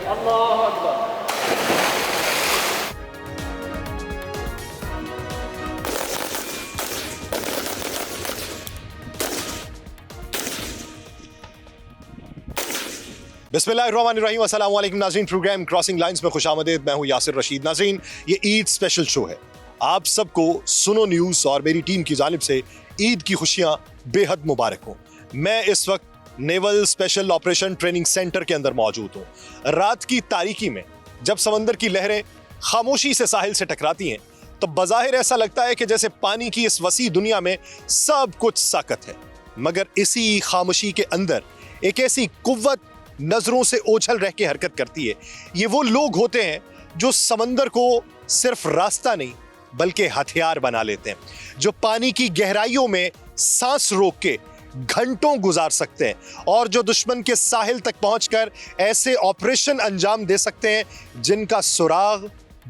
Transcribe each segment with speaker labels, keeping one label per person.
Speaker 1: अल्लाह अकबर। बिस्मिल्लाहिर्रहमानिर्रहीम, अस्सलाम वालेकुम नाज़रीन। प्रोग्राम क्रॉसिंग लाइंस में खुशामदीद। मैं हूं यासिर रशीद। नाज़रीन, ये ईद स्पेशल शो है। आप सबको सुनो न्यूज़ और मेरी टीम की जानिब से ईद की खुशियां बेहद मुबारक हों। मैं इस वक्त naval special operation training centre के अंदर मौजूद हूं। रात की तारीकी में जब समंदर की लहरें खामोशी से साहिल से टकराती हैं तो बज़ाहिर ऐसा लगता है कि जैसे पानी की इस वसी दुनिया में सब कुछ साकत है, मगर इसी खामोशी के अंदर एक ऐसी कुव्वत नजरों से ओझल रह के हरकत करती है। ये वो लोग होते हैं जो समंदर को सिर्फ रास्ता नहीं बल्कि हथियार बना लेते हैं, जो पानी की गहराइयों में सांस रोक के घंटों गुजार सकते हैं और जो दुश्मन के साहिल तक पहुंचकर ऐसे ऑपरेशन अंजाम दे सकते हैं जिनका सुराग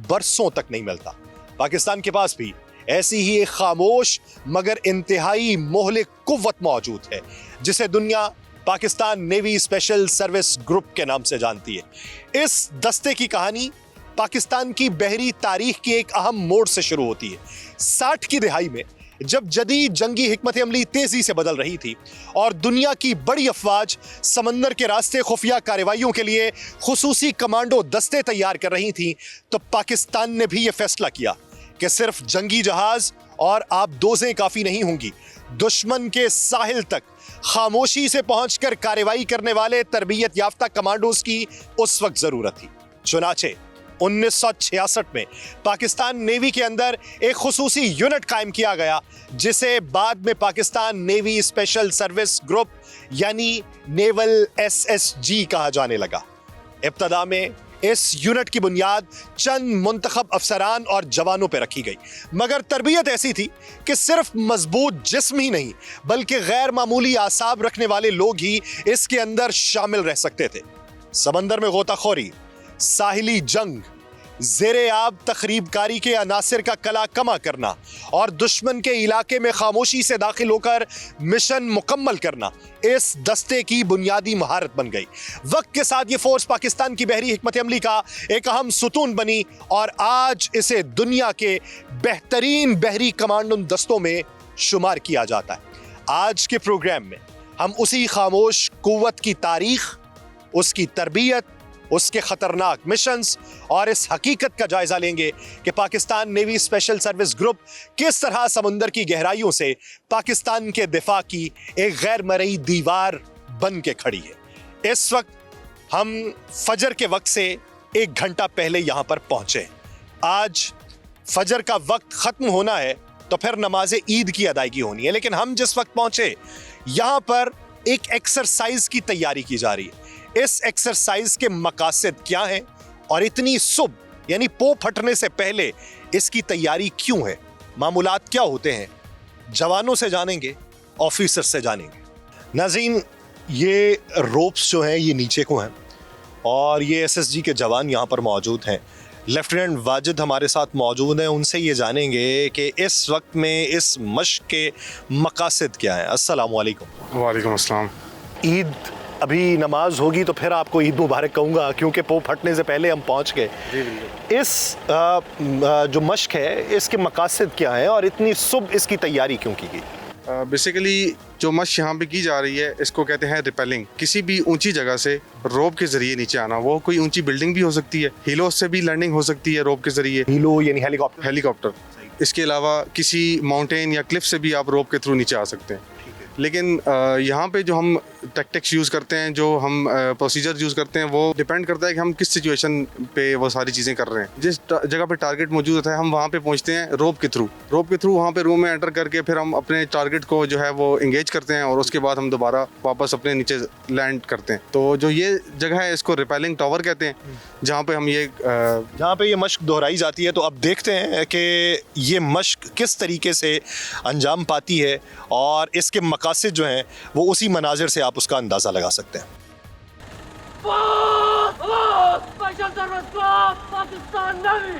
Speaker 1: बरसों तक नहीं मिलता। पाकिस्तान के पास भी ऐसी ही एक खामोश मगर इंतहाई मोहलिक कुव्वत मौजूद है जिसे दुनिया Pakistan navy special service group के नाम से जानती है। इस दस्ते की कहानी पाकिस्तान की बहरी तारीख की एक अहम मोड़ से शुरू होती है। 60 की दिहाई में जब जदीद जंगी हिकमत अमली तेजी से बदल रही थी और दुनिया की बड़ी अफवाज समंदर के रास्ते खुफिया कार्रवाइयों के लिए खुसूसी कमांडो दस्ते तैयार कर रही थी, तो पाकिस्तान ने भी यह फैसला किया कि सिर्फ जंगी जहाज और आबदोजें काफी नहीं होंगी, दुश्मन के साहिल तक खामोशी से पहुंचकर कार्रवाई करने वाले तरबियत याफ्ता कमांडोज की उस वक्त जरूरत थी। चुनाचे 1966 में पाकिस्तान नेवी के अंदर एक खुसूसी यूनिट कायम किया गया जिसे बाद में Pakistan navy special service group यानी नेवल SSG कहा जाने लगा। इब्तदा में इस यूनिट की बुनियाद चंद मुंतखब अफसरान और जवानों पर रखी गई, मगर तरबियत ऐसी थी कि सिर्फ मजबूत जिस्म ही नहीं बल्कि गैर मामूली आसाब रखने वाले लोग ही इसके अंदर शामिल रह सकते थे। समंदर में गोताखोरी, साहिली जंग, ज़ेरे आब तखरीबकारी के अनासिर का कला कमा करना और दुश्मन के इलाके में खामोशी से दाखिल होकर मिशन मुकम्मल करना इस दस्ते की बुनियादी महारत बन गई। वक्त के साथ ये फोर्स पाकिस्तान की बहरी हिकमत अमली का एक अहम सुतून बनी और आज इसे दुनिया के बेहतरीन बहरी कमांडो दस्तों में शुमार किया जाता है। आज के प्रोग्राम में हम उसी खामोश कुव्वत की तारीख, उसकी तरबियत, उसके खतरनाक मिशंस और इस हकीकत का जायजा लेंगे कि Pakistan navy special service group किस तरह समुंदर की गहराइयों से पाकिस्तान के दिफा की एक गैर मरई दीवार बन के खड़ी है। इस वक्त हम फजर के वक्त से 1 घंटा पहले यहां पर पहुंचे। आज फजर का वक्त खत्म होना है तो फिर नमाज ईद की अदायगी होनी है, लेकिन हम जिस वक्त पहुंचे यहां पर एक एक्सरसाइज की तैयारी की जा रही है। इस एक्सरसाइज के मकासद क्या हैं और इतनी सुबह यानी पो फटने से पहले इसकी तैयारी क्यों है, मामूलात क्या होते हैं, जवानों से जानेंगे, ऑफिसर से जानेंगे। नाज़रीन, ये रोप्स जो हैं ये नीचे को हैं और ये SSG के जवान यहाँ पर मौजूद हैं। लेफ्टिनेंट वाजिद हमारे साथ मौजूद हैं, उनसे ये जानेंगे कि इस वक्त में इस मश्क के मकासद क्या हैं। अस्सलाम वालेकुम।
Speaker 2: वालेकुम अस्सलाम।
Speaker 1: ईद अभी नमाज होगी तो फिर आपको ईद मुबारक कहूँगा क्योंकि पो फटने से पहले हम पहुँच गए। इस जो मश्क है इसके मकासद क्या हैं और इतनी सुबह इसकी तैयारी क्यों की गई?
Speaker 2: बेसिकली जो मश्क यहाँ पे की जा रही है इसको कहते हैं रिपेलिंग। किसी भी ऊंची जगह से रोप के जरिए नीचे आना, वो कोई ऊंची बिल्डिंग भी हो सकती है, हीलो से भी लैंडिंग हो सकती है रोप के जरिए।
Speaker 1: हीलो यानी हेलीकॉप्टर।
Speaker 2: इसके अलावा किसी माउंटेन या क्लिफ से भी आप रोप के थ्रू नीचे आ सकते हैं। लेकिन यहाँ पे जो हम टैक्टिक्स यूज़ करते हैं, जो हम प्रोसीजर यूज़ करते हैं, वो डिपेंड करता है कि हम किस सिचुएशन पे वो सारी चीज़ें कर रहे हैं। जिस जगह पे टारगेट मौजूद होता है हम वहाँ पे पहुँचते हैं रोप के थ्रू वहाँ पे रूम में एंटर करके फिर हम अपने टारगेट को जो है वो इंगेज करते हैं और उसके बाद हम दोबारा वापस अपने नीचे लैंड करते हैं। तो जो ये जगह है इसको रिपेलिंग टावर कहते हैं, जहाँ पे ये
Speaker 1: मश्क दोहराई जाती है। तो अब देखते हैं कि ये मश्क किस तरीके से अंजाम पाती है और इसके मकासद जो हैं वो उसी मनाजिर से आप उसका अंदाज़ा लगा सकते हैं। पाकिस्तान नेवी।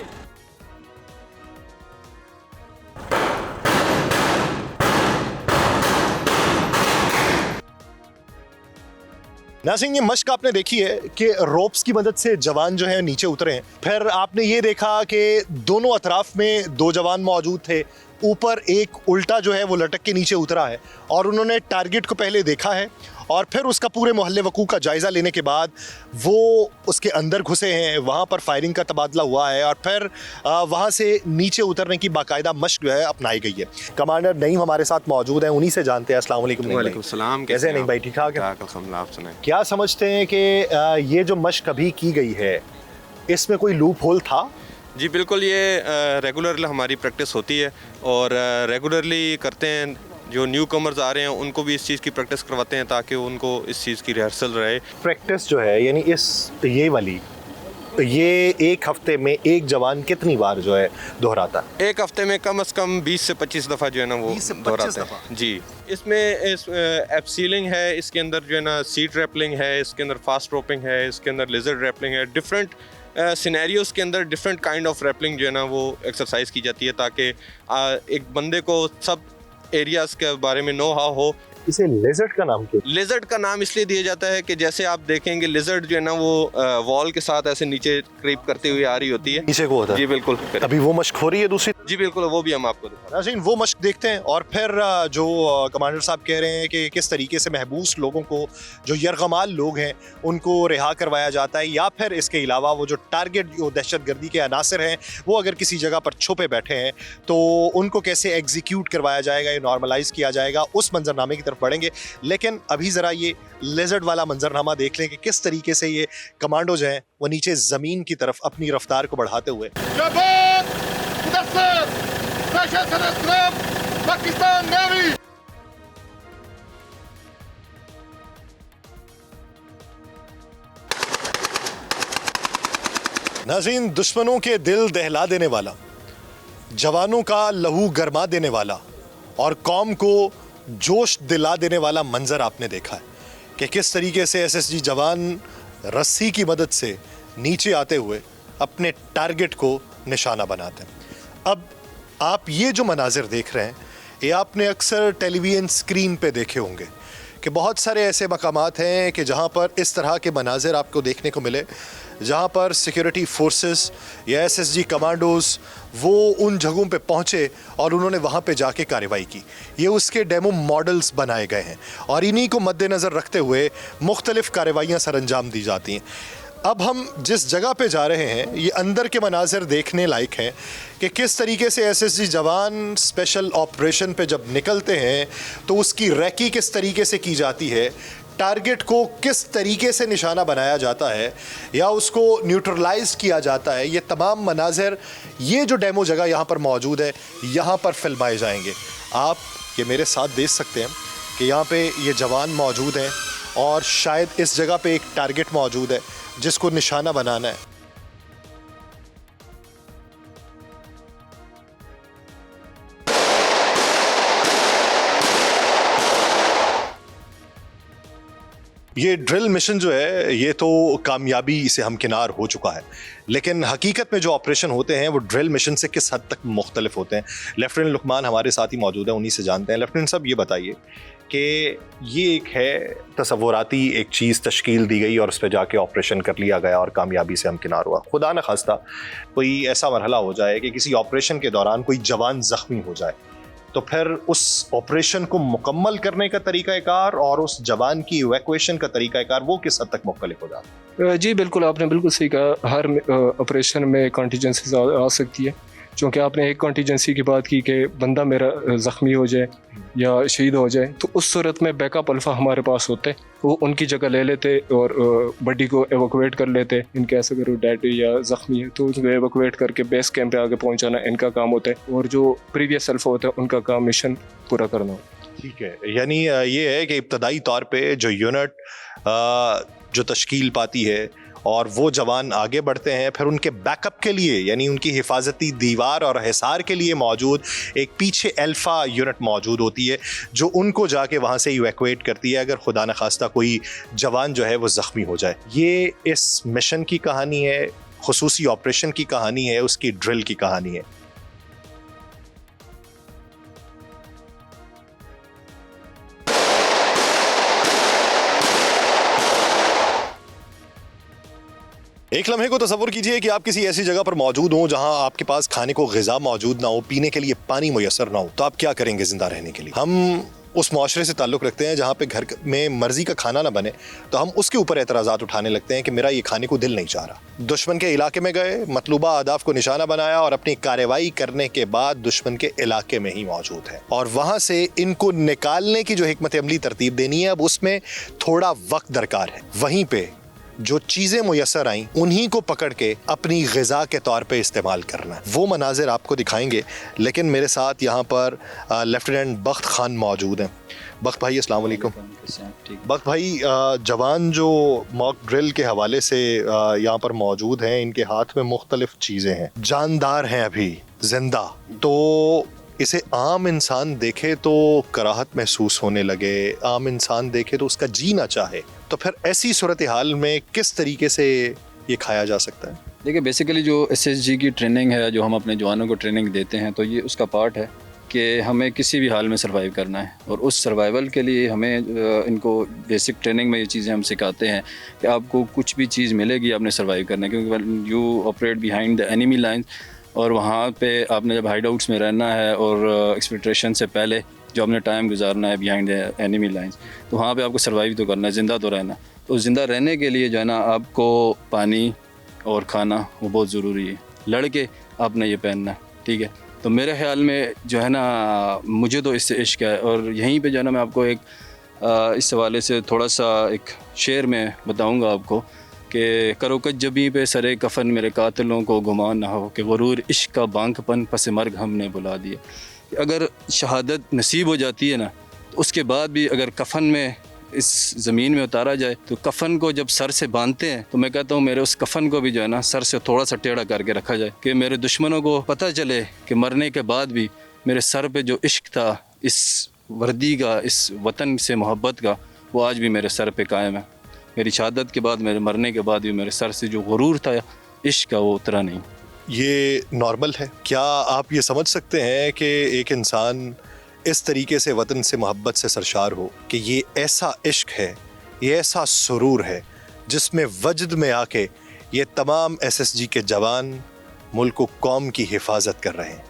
Speaker 1: नाज़रीन, ये मश्क आपने देखी है कि रोप्स की मदद से जवान जो है नीचे उतरे हैं। फिर आपने ये देखा कि दोनों अतराफ में दो जवान मौजूद थे, ऊपर एक उल्टा जो है वो लटक के नीचे उतरा है और उन्होंने टारगेट को पहले देखा है और फिर उसका पूरे मोहल्ले वकूफ़ का जायज़ा लेने के बाद वो उसके अंदर घुसे हैं, वहाँ पर फायरिंग का तबादला हुआ है और फिर वहाँ से नीचे उतरने की बाकायदा मश्क जो है अपनाई गई है। कमांडर नईम हमारे साथ मौजूद हैं, उन्हीं से जानते हैं। अस्सलाम वालेकुम।
Speaker 3: वालेकुम सलाम।
Speaker 1: कैसे नहीं भाई, ठीक ठाक है?
Speaker 3: आप सुनाएं।
Speaker 1: क्या समझते हैं कि ये जो मश्क अभी की गई है इसमें कोई लूप होल था?
Speaker 3: जी बिल्कुल, ये रेगुलरली हमारी प्रैक्टिस होती है और रेगुलरली करते हैं। जो न्यू कमर्स आ रहे हैं उनको भी इस चीज़ की प्रैक्टिस करवाते हैं ताकि उनको इस चीज़ की रिहर्सल रहे।
Speaker 1: प्रैक्टिस जो है यानी ये वाली ये एक हफ्ते में एक जवान कितनी बार जो है दोहराता है?
Speaker 3: एक हफ्ते में कम से कम 20 से 25 दफ़ा जो है ना वो
Speaker 1: 20 से 25
Speaker 3: दोहराते
Speaker 1: दफ़ा?
Speaker 3: हैं जी। इसमें एप सीलिंग है, इसके अंदर जो है ना सीट रैपलिंग है, इसके अंदर फास्ट रोपिंग है, इसके अंदर लिजर्ड रैपलिंग है। डिफरेंट सिनेरियोज़ के अंदर डिफरेंट काइंड ऑफ रैपलिंग जो है ना वो एक्सरसाइज की जाती है ताकि एक बंदे को सब एरियाज़ के बारे में नो हाउ हो।
Speaker 1: इसे लेजर्ड का नाम क्यों?
Speaker 3: लिजर्ड का नाम इसलिए दिया जाता है कि जैसे आप देखेंगे लिजर्ड जो है ना वो वॉल के साथ ऐसे नीचे क्रीप करती हुई आ रही होती है।
Speaker 1: नीचे को होता है?
Speaker 3: जी बिल्कुल।
Speaker 1: अभी वो मश्क हो रही है दूसरी?
Speaker 3: जी बिल्कुल, वो भी हम आपको दिखा।
Speaker 1: नाज़रीन, वो मश्क देखते हैं और फिर जो कमांडर साहब कह रहे हैं कि किस तरीके से महबूस लोगों को, जो यरगमाल लोग हैं, उनको रिहा करवाया जाता है या फिर इसके अलावा वो जो टारगेट जो दहशतगर्दी के अनासर हैं वो अगर किसी जगह पर छुपे बैठे हैं तो उनको कैसे एग्जीक्यूट करवाया जाएगा, ये नॉर्मलाइज किया जाएगा, उस मंजरनामे की तरफ बढ़ेंगे। लेकिन अभी ज़रा ये लेजर्ड वाला मंजरनामा देख लें कि किस तरीके से ये कमांडोज हैं वो नीचे ज़मीन की तरफ अपनी रफ्तार को बढ़ाते हुए पाकिस्तान नेवी। नाज़रीन, दुश्मनों के दिल दहला देने वाला, जवानों का लहू गरमा देने वाला और कौम को जोश दिला देने वाला मंजर आपने देखा है कि किस तरीके से एसएसजी जवान रस्सी की मदद से नीचे आते हुए अपने टारगेट को निशाना बनाते हैं। अब आप ये जो मनाजिर देख रहे हैं ये आपने अक्सर टेलीविज़न स्क्रीन पे देखे होंगे कि बहुत सारे ऐसे मकामात हैं कि जहाँ पर इस तरह के मनाजिर आपको देखने को मिले, जहाँ पर सिक्योरिटी फोर्सेस या एसएसजी कमांडोज वो उन जगहों पे पहुँचे और उन्होंने वहाँ पे जाके कार्रवाई की। ये उसके डेमो मॉडल्स बनाए गए हैं और इन्हीं को मद्देनज़र रखते हुए मुख्तलिफ़ कार्रवाइयाँ सरअंजाम दी जाती हैं। अब हम जिस जगह पे जा रहे हैं ये अंदर के मनाजिर देखने लायक हैं कि किस तरीके से एसएसजी जवान स्पेशल ऑपरेशन पे जब निकलते हैं तो उसकी रैकी किस तरीके से की जाती है, टारगेट को किस तरीके से निशाना बनाया जाता है या उसको न्यूट्रलाइज किया जाता है। ये तमाम मनाजिर, ये जो डेमो जगह यहाँ पर मौजूद है, यहाँ पर फिल्माए जाएंगे। आप ये मेरे साथ देख सकते हैं कि यहाँ पे ये जवान मौजूद हैं और शायद इस जगह पे एक टारगेट मौजूद है जिसको निशाना बनाना है। ये ड्रिल मिशन जो है ये तो कामयाबी से हमकिनार हो चुका है, लेकिन हकीकत में जो ऑपरेशन होते हैं वो ड्रिल मिशन से किस हद तक मुख्तलिफ होते हैं। लेफ्टिनेंट लुकमान हमारे साथ ही मौजूद है, उन्हीं से जानते हैं। लेफ्टिनेंट साहब, ये बताइए कि ये एक है तसव्वुराती एक चीज़ तश्कील दी गई और उस पर जाके ऑपरेशन कर लिया गया और कामयाबी से हमकिनार हुआ। खुदा न खास्ता कोई ऐसा मरहला हो जाए कि किसी ऑपरेशन के दौरान कोई जवान ज़ख्मी हो जाए तो फिर उस ऑपरेशन को मुकम्मल करने का तरीक़ाकार और उस जवान की इवैक्यूएशन का तरीक़ाकार वो किस हद तक मुख्तलिफ हो जाता है?
Speaker 4: जी बिल्कुल, आपने बिल्कुल सही कहा। हर ऑपरेशन में कॉन्टीजेंसीज आ सकती है। चूँकि आपने एक कॉन्टीजेंसी की बात की कि बंदा मेरा ज़ख्मी हो जाए या शहीद हो जाए, तो उस सूरत में बैकअप अल्फ़ा हमारे पास होते, वो उनकी जगह ले लेते और बॉडी को एवोकुएट कर लेते। इनके ऐसे अगर डेड या ज़ख्मी है तो उसको एवोकुएट करके बेस कैंप पे आगे पहुंचाना इनका काम होता है और जो प्रीवियस अल्फ़ा होता है उनका काम मिशन पूरा करना होता है।
Speaker 1: ठीक है, यानी ये है कि इब्तदाई तौर पे जो यूनिट जो तश्कील पाती है और वो जवान आगे बढ़ते हैं, फिर उनके बैकअप के लिए यानी उनकी हिफाजती दीवार और हिसार के लिए मौजूद एक पीछे अल्फ़ा यूनिट मौजूद होती है जो उनको जाके वहाँ से इवैक्यूएट करती है अगर खुदा न खास्ता कोई जवान जो है वो ज़ख्मी हो जाए। ये इस मिशन की कहानी है, खुसूसी ऑपरेशन की कहानी है, उसकी ड्रिल की कहानी है। एक लम्हे को तसव्वुर कीजिए कि आप किसी ऐसी जगह पर मौजूद हों जहां आपके पास खाने को ग़िज़ा मौजूद ना हो, पीने के लिए पानी मुयस्सर ना हो, तो आप क्या करेंगे ज़िंदा रहने के लिए? हम उस माशरे से ताल्लुक़ रखते हैं जहाँ पे घर में मर्ज़ी का खाना ना बने, तो हम उसके ऊपर एतराज़ात उठाने लगते हैं कि मेरा ये खाने को दिल नहीं चाह रहा। दुश्मन के इलाके में गए, मतलूबा अहदाफ को निशाना बनाया और अपनी कार्रवाई करने के बाद दुश्मन के इलाके में ही मौजूद है, और वहाँ से इनको निकालने की जो हिकमत अमली तरतीब देनी है, अब उसमें थोड़ा वक्त दरकार है। वहीं पर जो चीज़ें मुयस्सर आईं उन्हीं को पकड़ के अपनी ग़िज़ा के तौर पे इस्तेमाल करना है, वो मनाजिर आपको दिखाएंगे। लेकिन मेरे साथ यहाँ पर लेफ्टिनेंट बख्त खान मौजूद हैं। बख्त भाई अस्सलाम वालेकुम। बख्त भाई, जवान जो मॉक ड्रिल के हवाले से यहाँ पर मौजूद हैं, इनके हाथ में मुख्तलिफ चीज़ें हैं, जानदार हैं, अभी जिंदा, तो इसे आम इंसान देखे तो कराहत महसूस होने लगे, आम इंसान देखे तो उसका जी ना चाहे, तो फिर ऐसी सूरत हाल में किस तरीके से ये खाया जा सकता है?
Speaker 5: देखिए, बेसिकली जो SSG की ट्रेनिंग है, जो हम अपने जवानों को ट्रेनिंग देते हैं, तो ये उसका पार्ट है कि हमें किसी भी हाल में सर्वाइव करना है, और उस सर्वाइवल के लिए हमें इनको बेसिक ट्रेनिंग में ये चीज़ें हम सिखाते हैं कि आपको कुछ भी चीज़ मिलेगी आपने सर्वाइव करना है, क्योंकि you operate behind the enemy lines, और वहाँ पे आपने जब हाइड आउट्स में रहना है और एक्सपेक्टेशन से पहले जो आपने टाइम गुजारना है बिहाइंड द एनिमी लाइंस, तो वहाँ पे आपको सर्वाइव तो करना है, ज़िंदा तो रहना। तो ज़िंदा रहने के लिए जो है ना, आपको पानी और खाना वो बहुत ज़रूरी है। लड़के आपने ये पहनना है, ठीक है। तो मेरे ख्याल में जो है ना, मुझे तो इससे इश्क है, और यहीं पे जो है ना, मैं आपको एक इस हवाले से थोड़ा सा एक शेर में बताऊँगा आपको कि करो कज्जबी पे सरे कफन मेरे कातिलों को गुमान ना हो, कि गुरूर इश्क का बांकपन पस मर्ग हमने बुला दिया। अगर शहादत नसीब हो जाती है ना, तो उसके बाद भी अगर कफन में इस ज़मीन में उतारा जाए, तो कफन को जब सर से बांधते हैं, तो मैं कहता हूँ मेरे उस कफन को भी जो है ना, सर से थोड़ा सा टेढ़ा करके रखा जाए, कि मेरे दुश्मनों को पता चले कि मरने के बाद भी मेरे सर पे जो इश्क था, इस वर्दी का, इस वतन से मोहब्बत का, वो आज भी मेरे सर पे कायम है। मेरी शहादत के बाद, मेरे मरने के बाद भी मेरे सर से जो गुरूर था इश्क का, वो उतरा नहीं।
Speaker 1: ये नॉर्मल है? क्या आप ये समझ सकते हैं कि एक इंसान इस तरीके से वतन से मोहब्बत से सरशार हो कि ये ऐसा इश्क है, ये ऐसा सुरूर है जिसमें वजद में आके ये तमाम SSG के जवान मुल्क व कौम की हिफाजत कर रहे हैं?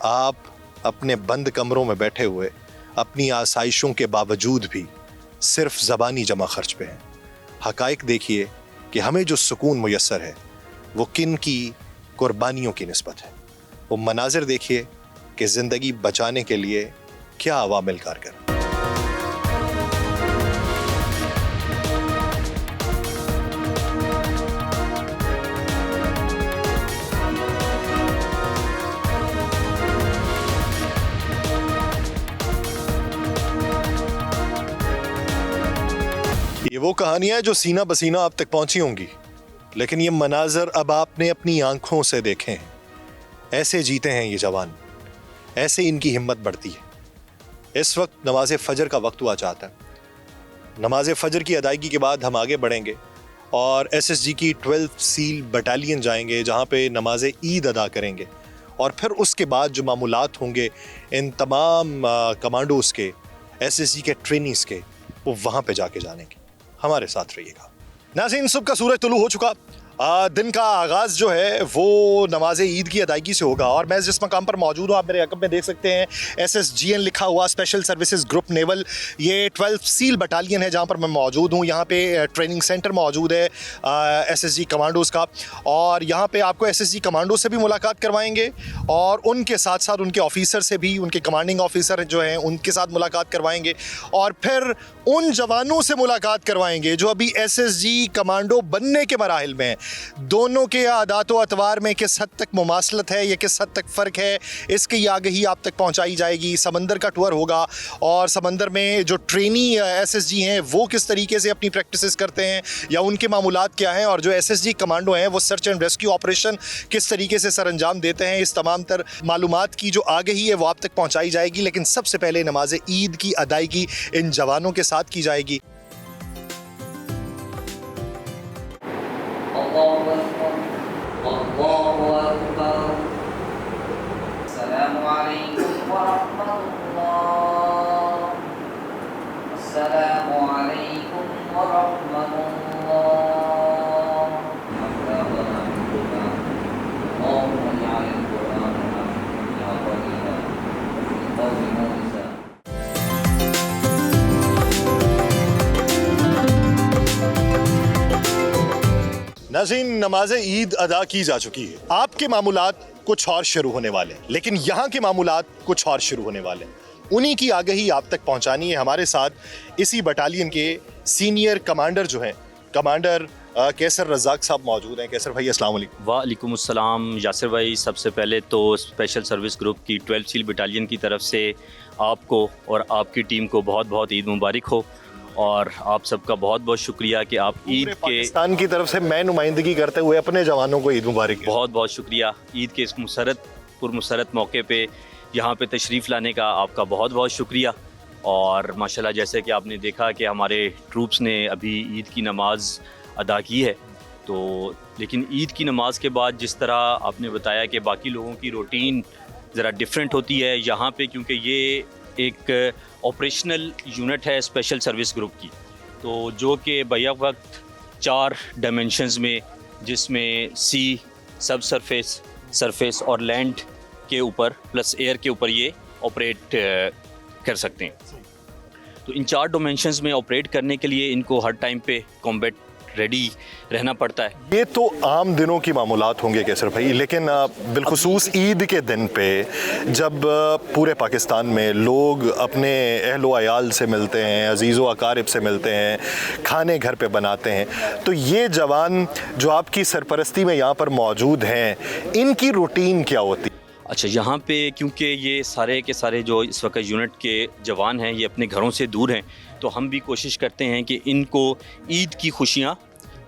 Speaker 1: आप अपने बंद कमरों में बैठे हुए अपनी आसाइशों के बावजूद भी सिर्फ ज़बानी जमा खर्च पे हैं। हक़ाइक़ देखिए कि हमें जो सुकून मुयस्सर है वो किन की कुर्बानियों की निस्बत है। वो मनाजिर देखिए कि ज़िंदगी बचाने के लिए क्या अवामिल कारगर। ये वो कहानियां जो सीना बसीना आप तक पहुंची होंगी, लेकिन ये मनाजर अब आपने अपनी आंखों से देखे हैं। ऐसे जीते हैं ये जवान, ऐसे इनकी हिम्मत बढ़ती है। इस वक्त नमाज फ़जर का वक्त हुआ चाहता है। नमाज फ़जर की अदायगी के बाद हम आगे बढ़ेंगे और SSG की 12th सील बटालियन जाएंगे, जहाँ पे नमाज ईद अदा करेंगे, और फिर उसके बाद जो मामूलात होंगे इन तमाम कमांडोज़ के, SSG के ट्रेनिंग्स के, वो वहाँ पे जाके जानेंगे। हमारे साथ रहिएगा। नाज़रीन, सुबह का सूरज तुलू हो चुका। दिन का आगाज़ जो है वो नमाज ईद की अदायगी से होगा, और मैं जिस मकाम पर मौजूद हूँ आप मेरे अकब में देख सकते हैं SSGN लिखा हुआ, स्पेशल सर्विसेज ग्रुप नेवल। ये 12th सील बटालियन है जहाँ पर मैं मौजूद हूँ। यहाँ पे ट्रेनिंग सेंटर मौजूद है SSG कमांडोज़ का, और यहाँ पे आपको SSG कमांडो से भी मुलाकात करवाएंगे, और उनके साथ साथ उनके ऑफिसर से भी, उनके कमांडिंग ऑफिसर जो हैं उनके साथ मुलाकात करवाएंगे, और फिर उन जवानों से मुलाकात करवाएंगे जो अभी SSG कमांडो बनने के मराहिल में हैं। दोनों के आदात व अतवार में किस हद तक मुमासलत है, ये किस हद तक फ़र्क है, इसकी आगही आप तक पहुंचाई जाएगी। समंदर का टूर होगा, और समंदर में जो ट्रेनी SSG हैं वो किस तरीके से अपनी प्रैक्टिसेस करते हैं या उनके मामूलात क्या हैं, और जो SSG कमांडो हैं वो सर्च एंड रेस्क्यू ऑपरेशन किस तरीके से सर अंजाम देते हैं, इस तमाम तर मालूमात की जो आगही है वो आप तक पहुँचाई जाएगी। लेकिन सबसे पहले नमाज ईद की अदायगी इन जवानों के साथ की जाएगी। नाज़रीन, नमाज ईद अदा की जा चुकी है। आपके मामूलात कुछ और शुरू होने वाले हैं, लेकिन यहाँ के मामूलात कुछ और शुरू होने वाले हैं। उन्हीं की आगाही आप तक पहुँचानी है। हमारे साथ इसी बटालियन के सीनियर कमांडर जो हैं, कमांडर कैसर रज़ाक साहब मौजूद हैं। कैसर भाई, अस्सलाम वालेकुम।
Speaker 6: वालेकुम अस्सलाम यासिर भाई। सबसे पहले तो स्पेशल सर्विस ग्रुप की 12 सील बटालियन की तरफ से आपको और आपकी टीम को बहुत बहुत ईद मुबारक हो, और आप सबका बहुत बहुत शुक्रिया कि आप ईद के
Speaker 1: पाकिस्तान की तरफ से मैं नुमाइंदगी करते हुए अपने जवानों को ईद मुबारक।
Speaker 6: बहुत बहुत शुक्रिया। ईद के इस पुरमसरत मौके पे यहाँ पे तशरीफ़ लाने का आपका बहुत बहुत शुक्रिया। और माशाल्लाह जैसे कि आपने देखा कि हमारे ट्रूप्स ने अभी ईद की नमाज़ अदा की है, तो लेकिन ईद की नमाज़ के बाद जिस तरह आपने बताया कि बाकी लोगों की रूटीन ज़रा डिफरेंट होती है यहाँ पे, क्योंकि ये एक ऑपरेशनल यूनिट है स्पेशल सर्विस ग्रुप की, तो जो कि बैक वक्त 4 डायमेंशंस में, जिसमें सी, सब सरफेस, सरफेस और लैंड के ऊपर प्लस एयर के ऊपर ये ऑपरेट कर सकते हैं। तो इन 4 डायमेंशंस में ऑपरेट करने के लिए इनको हर टाइम पे कॉम्बैट रेडी रहना पड़ता है।
Speaker 1: ये तो आम दिनों की मामूलात होंगे कैसर भाई, लेकिन बिलखुसूस ईद के दिन पे जब पूरे पाकिस्तान में लोग अपने अहलो अयाल से मिलते हैं, अजीज़ व अकारिब से मिलते हैं, खाने घर पे बनाते हैं, तो ये जवान जो आपकी सरपरस्ती में यहाँ पर मौजूद हैं, इनकी रूटीन क्या होती है?
Speaker 6: अच्छा, यहाँ पे क्योंकि ये सारे के सारे जो इस वक्त यूनिट के जवान हैं ये अपने घरों से दूर हैं, तो हम भी कोशिश करते हैं कि इनको ईद की खुशियाँ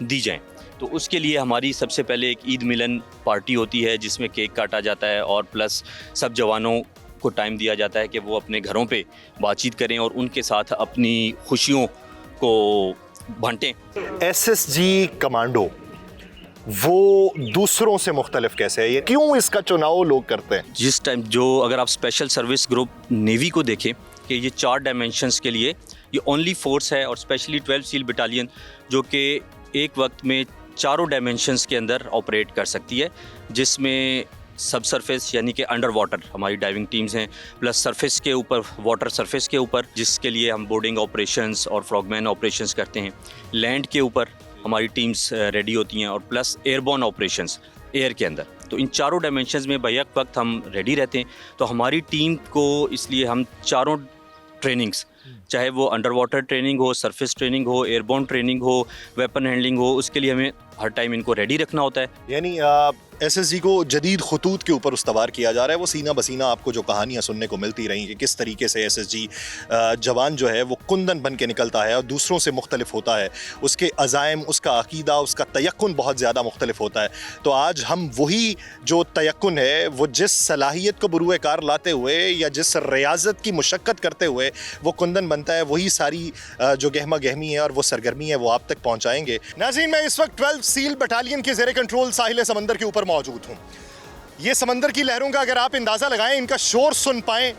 Speaker 6: दी जाएं। तो उसके लिए हमारी सबसे पहले एक ईद मिलन पार्टी होती है जिसमें केक काटा जाता है और प्लस सब जवानों को टाइम दिया जाता है कि वो अपने घरों पे बातचीत करें और उनके साथ अपनी खुशियों को बांटें।
Speaker 1: SSG कमांडो वो दूसरों से मुख्तलिफ कैसे है? ये क्यों इसका चुनाव लोग करते हैं?
Speaker 6: जिस टाइम जो अगर आप स्पेशल सर्विस ग्रुप नेवी को देखें कि ये 4 डायमेंशंस के लिए ये ओनली फोर्स है, और स्पेशली 12 सील बटालियन जो कि एक वक्त में 4 डायमेंशंस के अंदर ऑपरेट कर सकती है, जिसमें सब सरफेस यानी कि अंडर वाटर हमारी डाइविंग टीम्स हैं, प्लस सरफेस के ऊपर, वाटर सरफेस के ऊपर जिसके लिए हम बोर्डिंग ऑपरेशंस और फ्रॉगमैन ऑपरेशंस करते हैं, लैंड के ऊपर हमारी टीम्स रेडी होती हैं, और प्लस एयरबॉर्न ऑपरेशंस एयर के अंदर। तो इन 4 डायमेंशंस में बैक वक्त हम रेडी रहते हैं। तो हमारी टीम को इसलिए हम 4 ट्रेनिंग्स, चाहे वो अंडर वाटर ट्रेनिंग हो, सरफेस ट्रेनिंग हो, एयरबॉर्न ट्रेनिंग हो, वेपन हैंडलिंग हो, उसके लिए हमें हर टाइम इनको रेडी रखना होता है।
Speaker 1: यानी SSG को जदीद खतूत के ऊपर उस्तवार किया जा रहा है। वो सीना बसीना आपको जो कहानियाँ सुनने को मिलती रही कि किस तरीके से SSG जवान जो है वो कुंदन बन के निकलता है और दूसरों से मुख्तलिफ होता है, उसके अज़ाइम, उसका अकीदा, उसका तयक्कुन बहुत ज़्यादा मुख्तलिफ होता है। तो आज हम वही जो तयक्कुन है, वो जिस सलाहियत को बरूए कार लाते हुए या जिस रियाजत की मुशक्क़त करते हुए वो कुंदन बनता है, वही सारी जो गहमा गहमी है और वो सरगर्मी है वो आप तक पहुँचाएँगे। नाज़रीन, मैं इस वक्त 12 सील बटालियन के ज़ेरे कंट्रोल साहिल समंदर के ऊपर मौजूद हूँ। ये समंदर की लहरों का अगर आप अंदाज़ा लगाएं, इनका शोर सुन पाएं,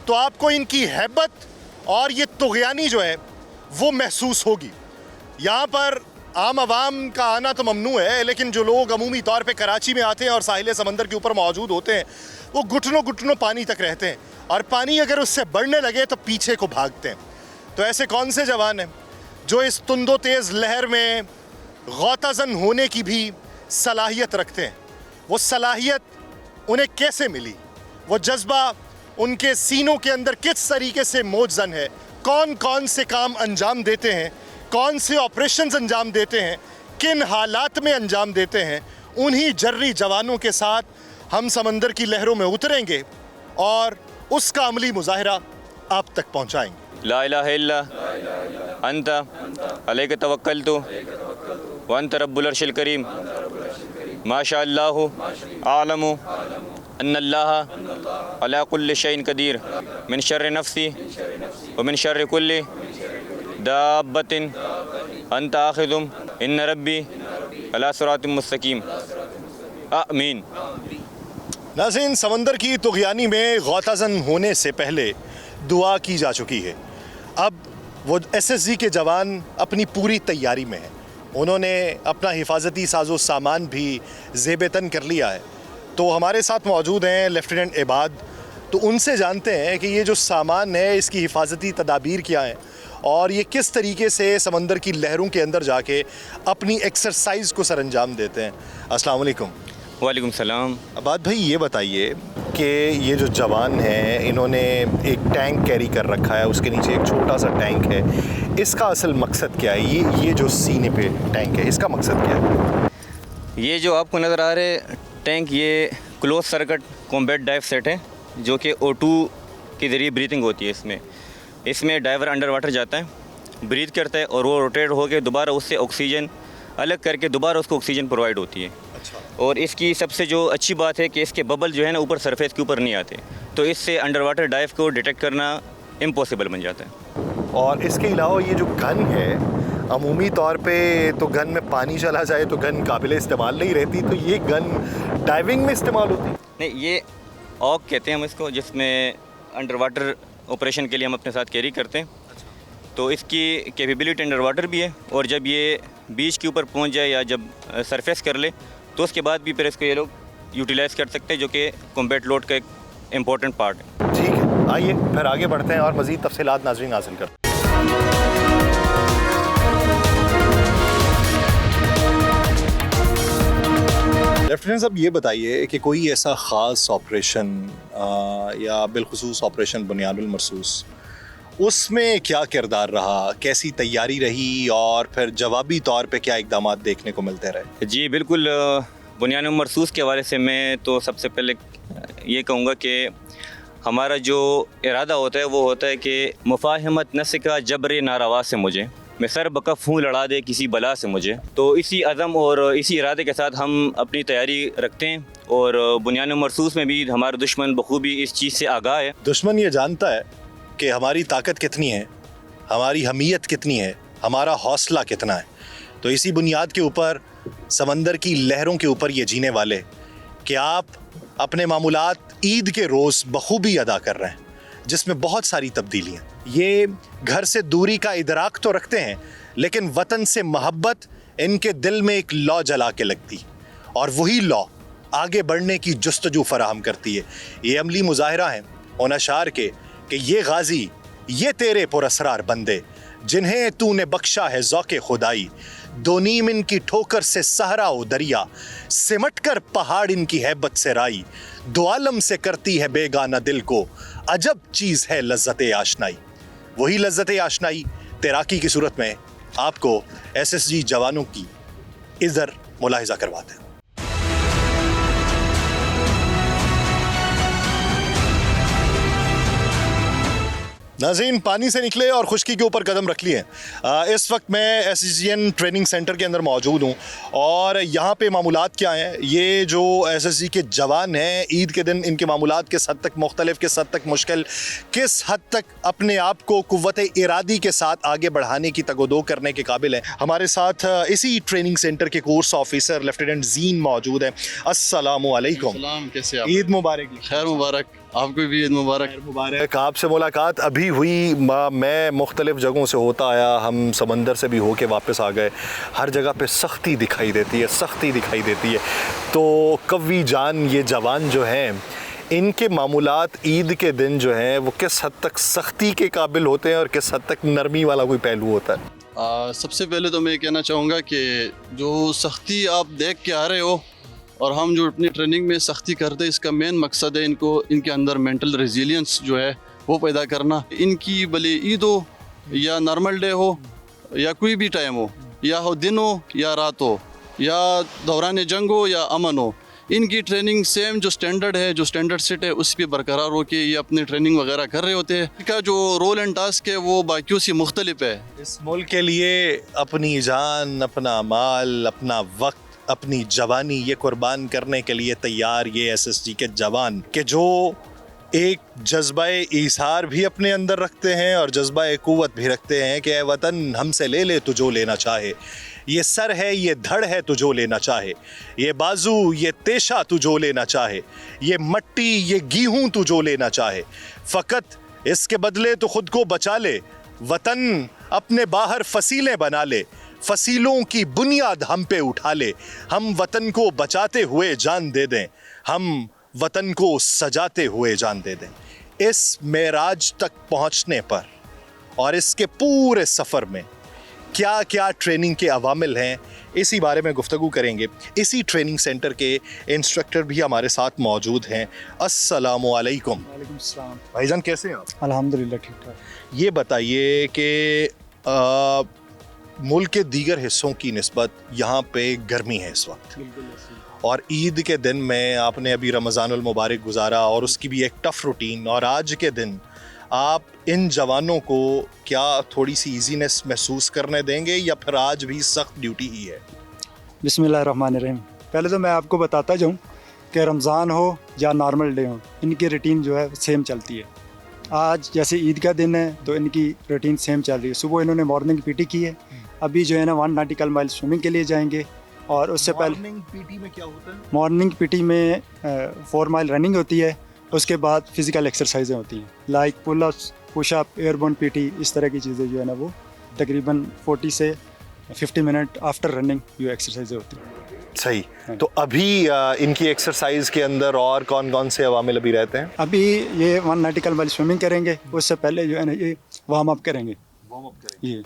Speaker 1: तो आपको इनकी हैबत और ये तुग़यानी जो है वो महसूस होगी। यहाँ पर आम आवाम का आना तो ममनू है, लेकिन जो लोग अमूमी तौर पे कराची में आते हैं और साहिल समंदर के ऊपर मौजूद होते हैं, वो घुटनों घुटनों पानी तक रहते हैं, और पानी अगर उससे बढ़ने लगे तो पीछे को भागते हैं। तो ऐसे कौन से जवान हैं जो इस तुंदो तेज़ लहर में गौताज़न होने की भी सलाहियत रखते हैं? वो सलाहियत उन्हें कैसे मिली? वो जज्बा उनके सीनों के अंदर किस तरीके से मौजज़न है? कौन कौन से काम अंजाम देते हैं, कौन से ऑपरेशंस अंजाम देते हैं, किन हालात में अंजाम देते हैं? उन्हीं जर्री जवानों के साथ हम समंदर की लहरों में उतरेंगे और उसका अमली मुजाहिरा आप तक पहुँचाएँगे।
Speaker 7: ला इलाहा इल्ला अंता अलैका तवक्कलतु व अंता रब्बुल अर्शिल करीम माशा अल्लाहु आलमु अन्नल्लाह अला कुल्लि शैइन कदीर मिन शर्रि नफ्सी व मिन शर्रि कुल्लि दाब्बतिन अंता आखिदुम इन्न रब्बी अला सिरातिम मुस्तकीम आमीन।
Speaker 1: नाज़रीन, समंदर की तुग़यानी में गौताज़न होने से पहले दुआ की जा चुकी है। अब वो SSG के जवान अपनी पूरी तैयारी में हैं। उन्होंने अपना हिफाजती साजो सामान भी ज़ेब-ए-तन कर लिया है। तो हमारे साथ मौजूद हैं लेफ्टिनेंट इबाद। तो उनसे जानते हैं कि ये जो सामान है इसकी हिफाजती तदाबीर क्या हैं और ये किस तरीके से समंदर की लहरों के अंदर जाके अपनी एक्सरसाइज को सरअंजाम देते हैं। अस्सलाम वालेकुम।
Speaker 7: वालेकुम सलाम।
Speaker 1: अबाद भाई ये बताइए कि ये जो जवान हैं इन्होंने एक टैंक कैरी कर रखा है, उसके नीचे एक छोटा सा टैंक है, इसका असल मकसद क्या है? ये जो सीने पे टैंक है इसका मकसद क्या है?
Speaker 7: ये जो आपको नज़र आ रहे टैंक, ये close circuit combat dive set है जो कि O2 के ज़रिए ब्रीथिंग होती है। इसमें डाइवर अंडर वाटर जाता है, ब्रीथ करता है और वो रोटेट होकर दोबारा उससे ऑक्सीजन अलग करके दोबारा उसको ऑक्सीजन प्रोवाइड होती है। और इसकी सबसे जो अच्छी बात है कि इसके बबल जो है ना ऊपर सरफेस के ऊपर नहीं आते, तो इससे अंडर वाटर डाइव को डिटेक्ट करना इम्पॉसिबल बन जाता है।
Speaker 1: और इसके अलावा ये जो गन है, अमूमी तौर पे तो गन में पानी चला जाए तो गन काबिल इस्तेमाल नहीं रहती, तो ये गन डाइविंग में इस्तेमाल होती है?
Speaker 7: नहीं, ये ऑक कहते हैं हम इसको, जिसमें अंडर वाटर ऑपरेशन के लिए हम अपने साथ कैरी करते हैं। तो इसकी कैपेबिलिटी अंडर वाटर भी है, और जब ये बीच के ऊपर पहुंच जाए या जब सरफेस कर ले तो उसके बाद भी फिर इसको ये लोग यूटिलाइज़ कर सकते हैं, जो कि कॉम्बैट लोड का एक इम्पॉर्टेंट पार्ट है।
Speaker 1: ठीक है, आइए फिर आगे बढ़ते हैं और मज़ीद तफसीलात नाज़रीन हासिल करते हैं। लेफ्टिनेंट साहब ये बताइए कि कोई ऐसा ख़ास ऑपरेशन या बिलखुसूस ऑपरेशन बुनियानुल मरसूस, उसमें क्या किरदार रहा, कैसी तैयारी रही और फिर जवाबी तौर पे क्या इक़दामात देखने को मिलते रहे?
Speaker 7: जी बिल्कुल, बुनियानुल मरसूस के हवाले से मैं तो सबसे पहले ये कहूँगा कि हमारा जो इरादा होता है वो होता है कि मुफाहमत न सिका जबर नारवा से मुझे, मैं सर बकफ हूँ लड़ा दे किसी बला से मुझे। तो इसी अज़म और इसी इरादे के साथ हम अपनी तैयारी रखते हैं, और बुनियानुल मरसूस में भी हमारा दुश्मन बखूबी इस चीज़ से आगाह है।
Speaker 1: दुश्मन ये जानता है कि हमारी ताकत कितनी है, हमारी हमीयत कितनी है, हमारा हौसला कितना है। तो इसी बुनियाद के ऊपर, समंदर की लहरों के ऊपर ये जीने वाले कि आप अपने मामूलात ईद के रोज़ बखूबी अदा कर रहे हैं, जिसमें बहुत सारी तब्दीलियाँ। ये घर से दूरी का इदराक तो रखते हैं, लेकिन वतन से मोहब्बत इनके दिल में एक लौ जला के लगती, और वही लौ आगे बढ़ने की जुस्तजू फराहम करती है। ये अमली मुजाहिरा हैं उन अशार के कि ये गाजी, ये तेरे पुरअसरार बंदे, जिन्हें तूने बख्शा है ज़ौक़े खुदाई, दो नीम इनकी ठोकर से सहरा ओ दरिया, सिमट कर पहाड़ इनकी हैबत से राई, दो आलम से करती है बेगाना दिल को, अजब चीज़ है लज्जत आशनाई। वही लज्जत आशनाई तैराकी की सूरत में आपको SSG जवानों की इधर मुलाहिजा करवाते हैं। नाज़रीन, पानी से निकले और खुश्की के ऊपर कदम रख लिए। इस वक्त मैं SSGN ट्रेनिंग सेंटर के अंदर मौजूद हूँ, और यहाँ पे मामूलात क्या हैं, ये जो SSG के जवान हैं, ईद के दिन इनके मामूलात किस हद तक मुख्तलिफ, किस हद तक मुश्किल, किस हद तक अपने आप को कुव्वत इरादी के साथ आगे बढ़ाने की तगोदो करने के काबिल हैं। हमारे साथ इसी ट्रेनिंग सेंटर के कोर्स ऑफिसर लेफ्टिनेंट जीन मौजूद हैं। अस्सलामु अलैकुम।
Speaker 8: कैसे आप?
Speaker 1: ईद मुबारक।
Speaker 8: खैर मुबारक, आपको भी ईद मुबारक।
Speaker 1: मुबारक। आपसे मुलाकात अभी हुई, मैं मुख्तलिफ जगहों से होता आया, हम समंदर से भी होके वापस आ गए। हर जगह पे सख्ती दिखाई देती है, सख्ती दिखाई देती है। तो कव्वी जान ये जवान जो हैं, इनके मामूलात ईद के दिन जो हैं वो किस हद तक सख्ती के काबिल होते हैं और किस हद तक नरमी वाला कोई पहलू होता है?
Speaker 8: सबसे पहले तो मैं कहना चाहूँगा कि जो सख्ती आप देख के आ रहे हो और हम जो अपनी ट्रेनिंग में सख्ती करते हैं, इसका मेन मकसद है इनके अंदर मेंटल रेजिलियंस जो है वो पैदा करना। इनकी भले ईद हो या नॉर्मल डे हो या कोई भी टाइम हो, या हो दिन हो या रात हो, या दौरान जंग हो या अमन हो, इनकी ट्रेनिंग सेम जो स्टैंडर्ड है, जो स्टैंडर्ड सेट है, उस पर बरकरार हो के ये अपनी ट्रेनिंग वगैरह कर रहे होते हैं। इनका जो रोल एंड टास्क है वो बाकियों से मुख्तलिफ है।
Speaker 1: इस मुल्क के लिए अपनी जान, अपना माल, अपना वक्त, अपनी जवानी ये कुर्बान करने के लिए तैयार ये SSG के जवान, के जो एक जज्बा-ए ईसार भी अपने अंदर रखते हैं और जज्बा-ए कुव्वत भी रखते हैं कि ए वतन हमसे ले ले तू जो लेना चाहे, ये सर है, ये धड़ है तू जो लेना चाहे, ये बाजू, ये तेशा तू जो लेना चाहे, ये मट्टी, ये गेहूँ तू जो लेना चाहे, फ़कत इसके बदले तो खुद को बचा ले, वतन अपने बाहर फसीलें बना ले, फसीलों की बुनियाद हम पे उठा ले, हम वतन को बचाते हुए जान दे दें, हम वतन को सजाते हुए जान दे दें। इस मेराज तक पहुँचने पर और इसके पूरे सफ़र में क्या क्या ट्रेनिंग के अवामिल हैं, इसी बारे में गुफ्तगू करेंगे। इसी ट्रेनिंग सेंटर के इंस्ट्रक्टर भी हमारे साथ मौजूद हैं। अस्सलामु अलैकुम।
Speaker 9: वालेकुम सलाम।
Speaker 1: भाईजान कैसे हैं आप?
Speaker 9: अल्हम्दुलिल्लाह ठीक ठाक।
Speaker 1: ये बताइए कि मुल्क के दीगर हिस्सों की निस्बत यहाँ पे गर्मी है इस वक्त, और ईद के दिन में आपने अभी रमज़ानुल मुबारक गुजारा और उसकी भी एक टफ़ रूटीन, और आज के दिन आप इन जवानों को क्या थोड़ी सी इजीनेस महसूस करने देंगे या फिर आज भी सख्त ड्यूटी ही है?
Speaker 9: बिस्मिल्लाहिर्रहमानिर्रहीम। पहले तो मैं आपको बताता जाऊँ कि रमज़ान हो या नॉर्मल डे हो, इनकी रूटीन जो है सेम चलती है। आज जैसे ईद का दिन है तो इनकी रूटीन सेम चल रही है। सुबह इन्होंने मॉर्निंग पीटी की है, अभी जो है ना 1 नॉटिकल माइल स्विमिंग के लिए जाएंगे, और उससे पहले
Speaker 1: मॉर्निंग पीटी में क्या होता है?
Speaker 9: मॉर्निंग पीटी में 4 माइल रनिंग होती है, उसके बाद फिज़िकल एक्सरसाइजें होती हैं like pullups, pushup, airborne PT, इस तरह की चीज़ें जो है ना वो तकरीबन 40 से 50 मिनट आफ्टर रनिंग ये एक्सरसाइजें होती हैं।
Speaker 1: सही। तो अभी इनकी एक्सरसाइज के अंदर और कौन कौन से अवामिल अभी रहते हैं?
Speaker 9: अभी ये 1 नॉटिकल माइल स्विमिंग करेंगे, उससे पहले जो है ना ये वार्म अप करेंगे। ये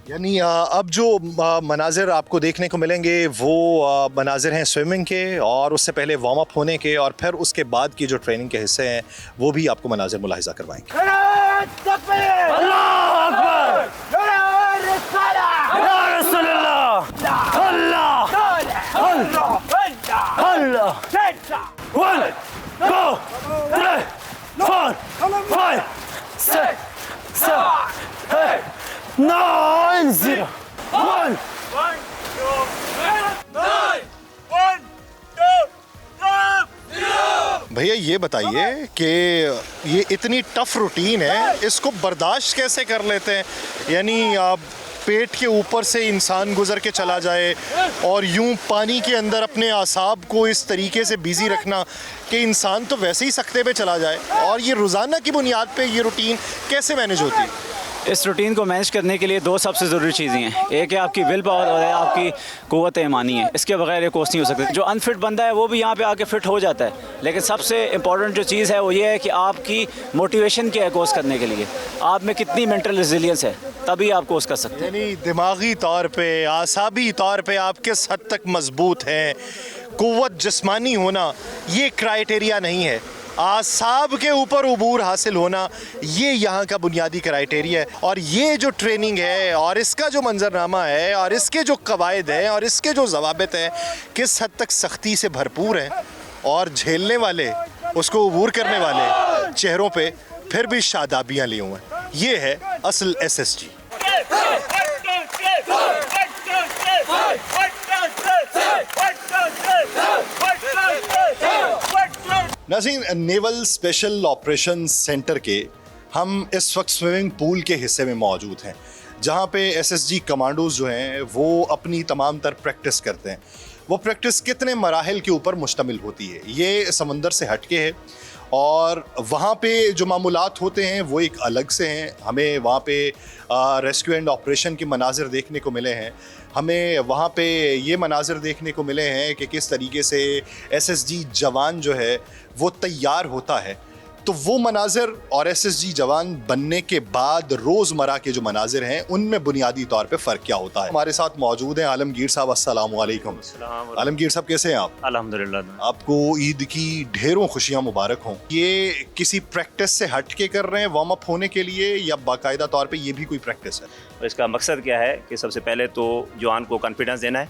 Speaker 1: यानी अब जो मनाजिर आपको देखने को मिलेंगे वो मनाजिर हैं स्विमिंग के, और उससे पहले वार्म अप होने के, और फिर उसके बाद की जो ट्रेनिंग के हिस्से हैं वो भी आपको मनाजिर मुलाहिजा करवाएंगे। भैया ये बताइए कि ये इतनी टफ रूटीन है, इसको बर्दाश्त कैसे कर लेते हैं? यानी आप पेट के ऊपर से इंसान गुजर के चला जाए और यूं पानी के अंदर अपने आसाब को इस तरीके से बिजी रखना कि इंसान तो वैसे ही सख्ते पे चला जाए, और ये रोज़ाना की बुनियाद पे ये रूटीन कैसे मैनेज होती है?
Speaker 10: इस रूटीन को मैनेज करने के लिए 2 सबसे ज़रूरी चीज़ें हैं। एक है आपकी विल पावर और है आपकी क़ुव्वत ईमानी है। इसके बगैर ये कोर्स नहीं हो सकता। जो अनफिट बंदा है वो भी यहाँ पे आके फिट हो जाता है, लेकिन सबसे इम्पॉर्टेंट जो चीज़ है वो ये है कि आपकी मोटिवेशन क्या है कोर्स करने के लिए, आप में कितनी मेंटल रेजिलियंस है, तभी आप कोर्स कर सकते हैं।
Speaker 1: यानी दिमागी तौर पे, आसाबी तौर पे आप किस हद तक मजबूत हैं, कुव्वत जिस्मानी होना ये क्राइटेरिया नहीं है, आसाब के ऊपर उबूर हासिल होना ये यहाँ का बुनियादी क्राइटेरिया है। और ये जो ट्रेनिंग है और इसका जो मंजरनामा है और इसके जो कवायद हैं और इसके जो ज़वाबित हैं किस हद तक सख्ती से भरपूर हैं, और झेलने वाले, उसको उबूर करने वाले चेहरों पे फिर भी शादाबियाँ लिए हुए हैं। ये है असल SSG। नाज़रीन, नेवल स्पेशल ऑपरेशन सेंटर के हम इस वक्त स्विमिंग पूल के हिस्से में मौजूद हैं, जहां पे SSG कमांडोज जो हैं वो अपनी तमाम तर प्रैक्टिस करते हैं। वो प्रैक्टिस कितने मराहिल के ऊपर मुश्तमिल होती है, ये समंदर से हटके है, और वहाँ पे जो मामूलात होते हैं वो एक अलग से हैं। हमें वहाँ पे रेस्क्यू एंड ऑपरेशन के मनाजिर देखने को मिले हैं, हमें वहाँ पे ये मनाजिर देखने को मिले हैं कि किस तरीके से SSG जवान जो है वो तैयार होता है। तो वो मनाजिर और SSG जवान बनने के बाद रोज़मर्रा के जो मनाजिर हैं उनमें बुनियादी तौर पे फ़र्क क्या होता है। हमारे साथ मौजूद हैं आलमगीर साहब। अस्सलामु अलैकुम। आलमगीर साहब कैसे हैं आप?
Speaker 6: अल्हम्दुलिल्लाह।
Speaker 1: आपको ईद की ढेरों खुशियाँ मुबारक हों। ये किसी प्रैक्टिस से हट के कर रहे हैं वार्म अप होने के लिए, या बाकायदा तौर पे ये भी कोई प्रैक्टिस है?
Speaker 6: और इसका मकसद क्या है कि सबसे पहले तो जवान को कॉन्फिडेंस देना है,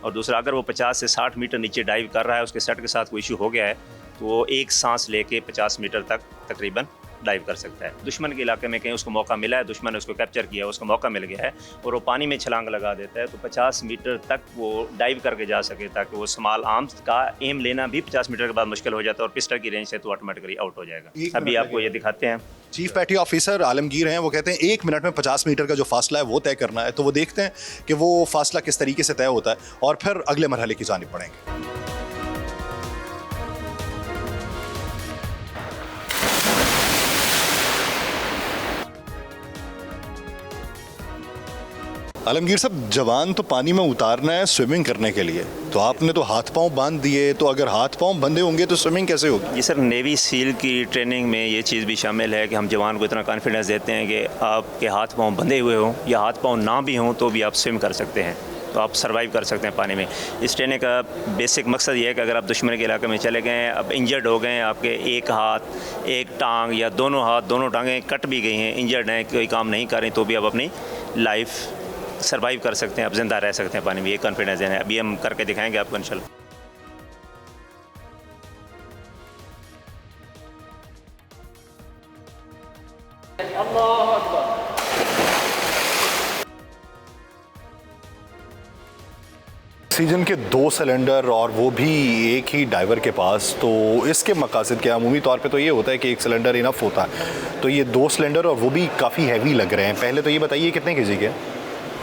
Speaker 6: और दूसरा अगर वो 50 से 60 मीटर नीचे डाइव कर रहा है, उसके सेट के साथ कोई इशू हो गया है, तो वो एक सांस लेके 50 मीटर तक तकरीबन डाइव कर सकता है। दुश्मन के इलाके में कहीं उसको मौका मिला है, दुश्मन ने उसको कैप्चर किया, उसको मौका मिल गया है और वो पानी में छलांग लगा देता है, तो 50 मीटर तक वो डाइव करके जा सके, ताकि वो स्मॉल आर्म्स का एम लेना भी 50 मीटर के बाद मुश्किल हो जाता है, और पिस्टल की रेंज से तो ऑटोमेटिकली आउट हो जाएगा। अभी आपको ये दिखाते हैं।
Speaker 1: चीफ पैटी ऑफिसर आलमगीर हैं, वो कहते हैं 1 मिनट में 50 मीटर का जो फासला है वो तय करना है। तो वो देखते हैं कि वो फासला किस तरीके से तय होता है, और फिर अगले मरहले की जानिब बढ़ेंगे। आलमगीर साहब, जवान तो पानी में उतारना है स्विमिंग करने के लिए, तो आपने तो हाथ पांव बांध दिए, तो अगर हाथ पांव बंधे होंगे तो स्विमिंग कैसे होगी?
Speaker 11: जी सर, नेवी सील की ट्रेनिंग में ये चीज़ भी शामिल है कि हम जवान को इतना कॉन्फिडेंस देते हैं कि आपके हाथ पांव बंधे हुए हों या हाथ पांव ना भी हों तो भी आप स्विम कर सकते हैं, तो आप सर्वाइव कर सकते हैं पानी में। इस ट्रेनिंग का बेसिक मकसद ये है कि अगर आप दुश्मन के इलाके में चले गए, अब इंजर्ड हो गए, आपके एक हाथ, एक टांग या दोनों हाथ, दोनों टांगें कट भी गई हैं, इंजर्ड हैं, कोई काम नहीं कर रही, तो भी आप अपनी लाइफ सर्वाइव कर सकते हैं, आप जिंदा रह सकते हैं पानी में। ये कॉन्फिडेंस है, अभी हम करके दिखाएंगे आपको इंशाल्लाह।
Speaker 1: ऑक्सीजन के 2 सिलेंडर और वो भी एक ही डाइवर के पास, तो इसके मकासद क्या? अमूमी तौर पे तो ये होता है कि एक सिलेंडर इनफ होता है, तो ये 2 सिलेंडर और वो भी काफ़ी हैवी लग रहे हैं। पहले तो ये बताइए कितने केजी के?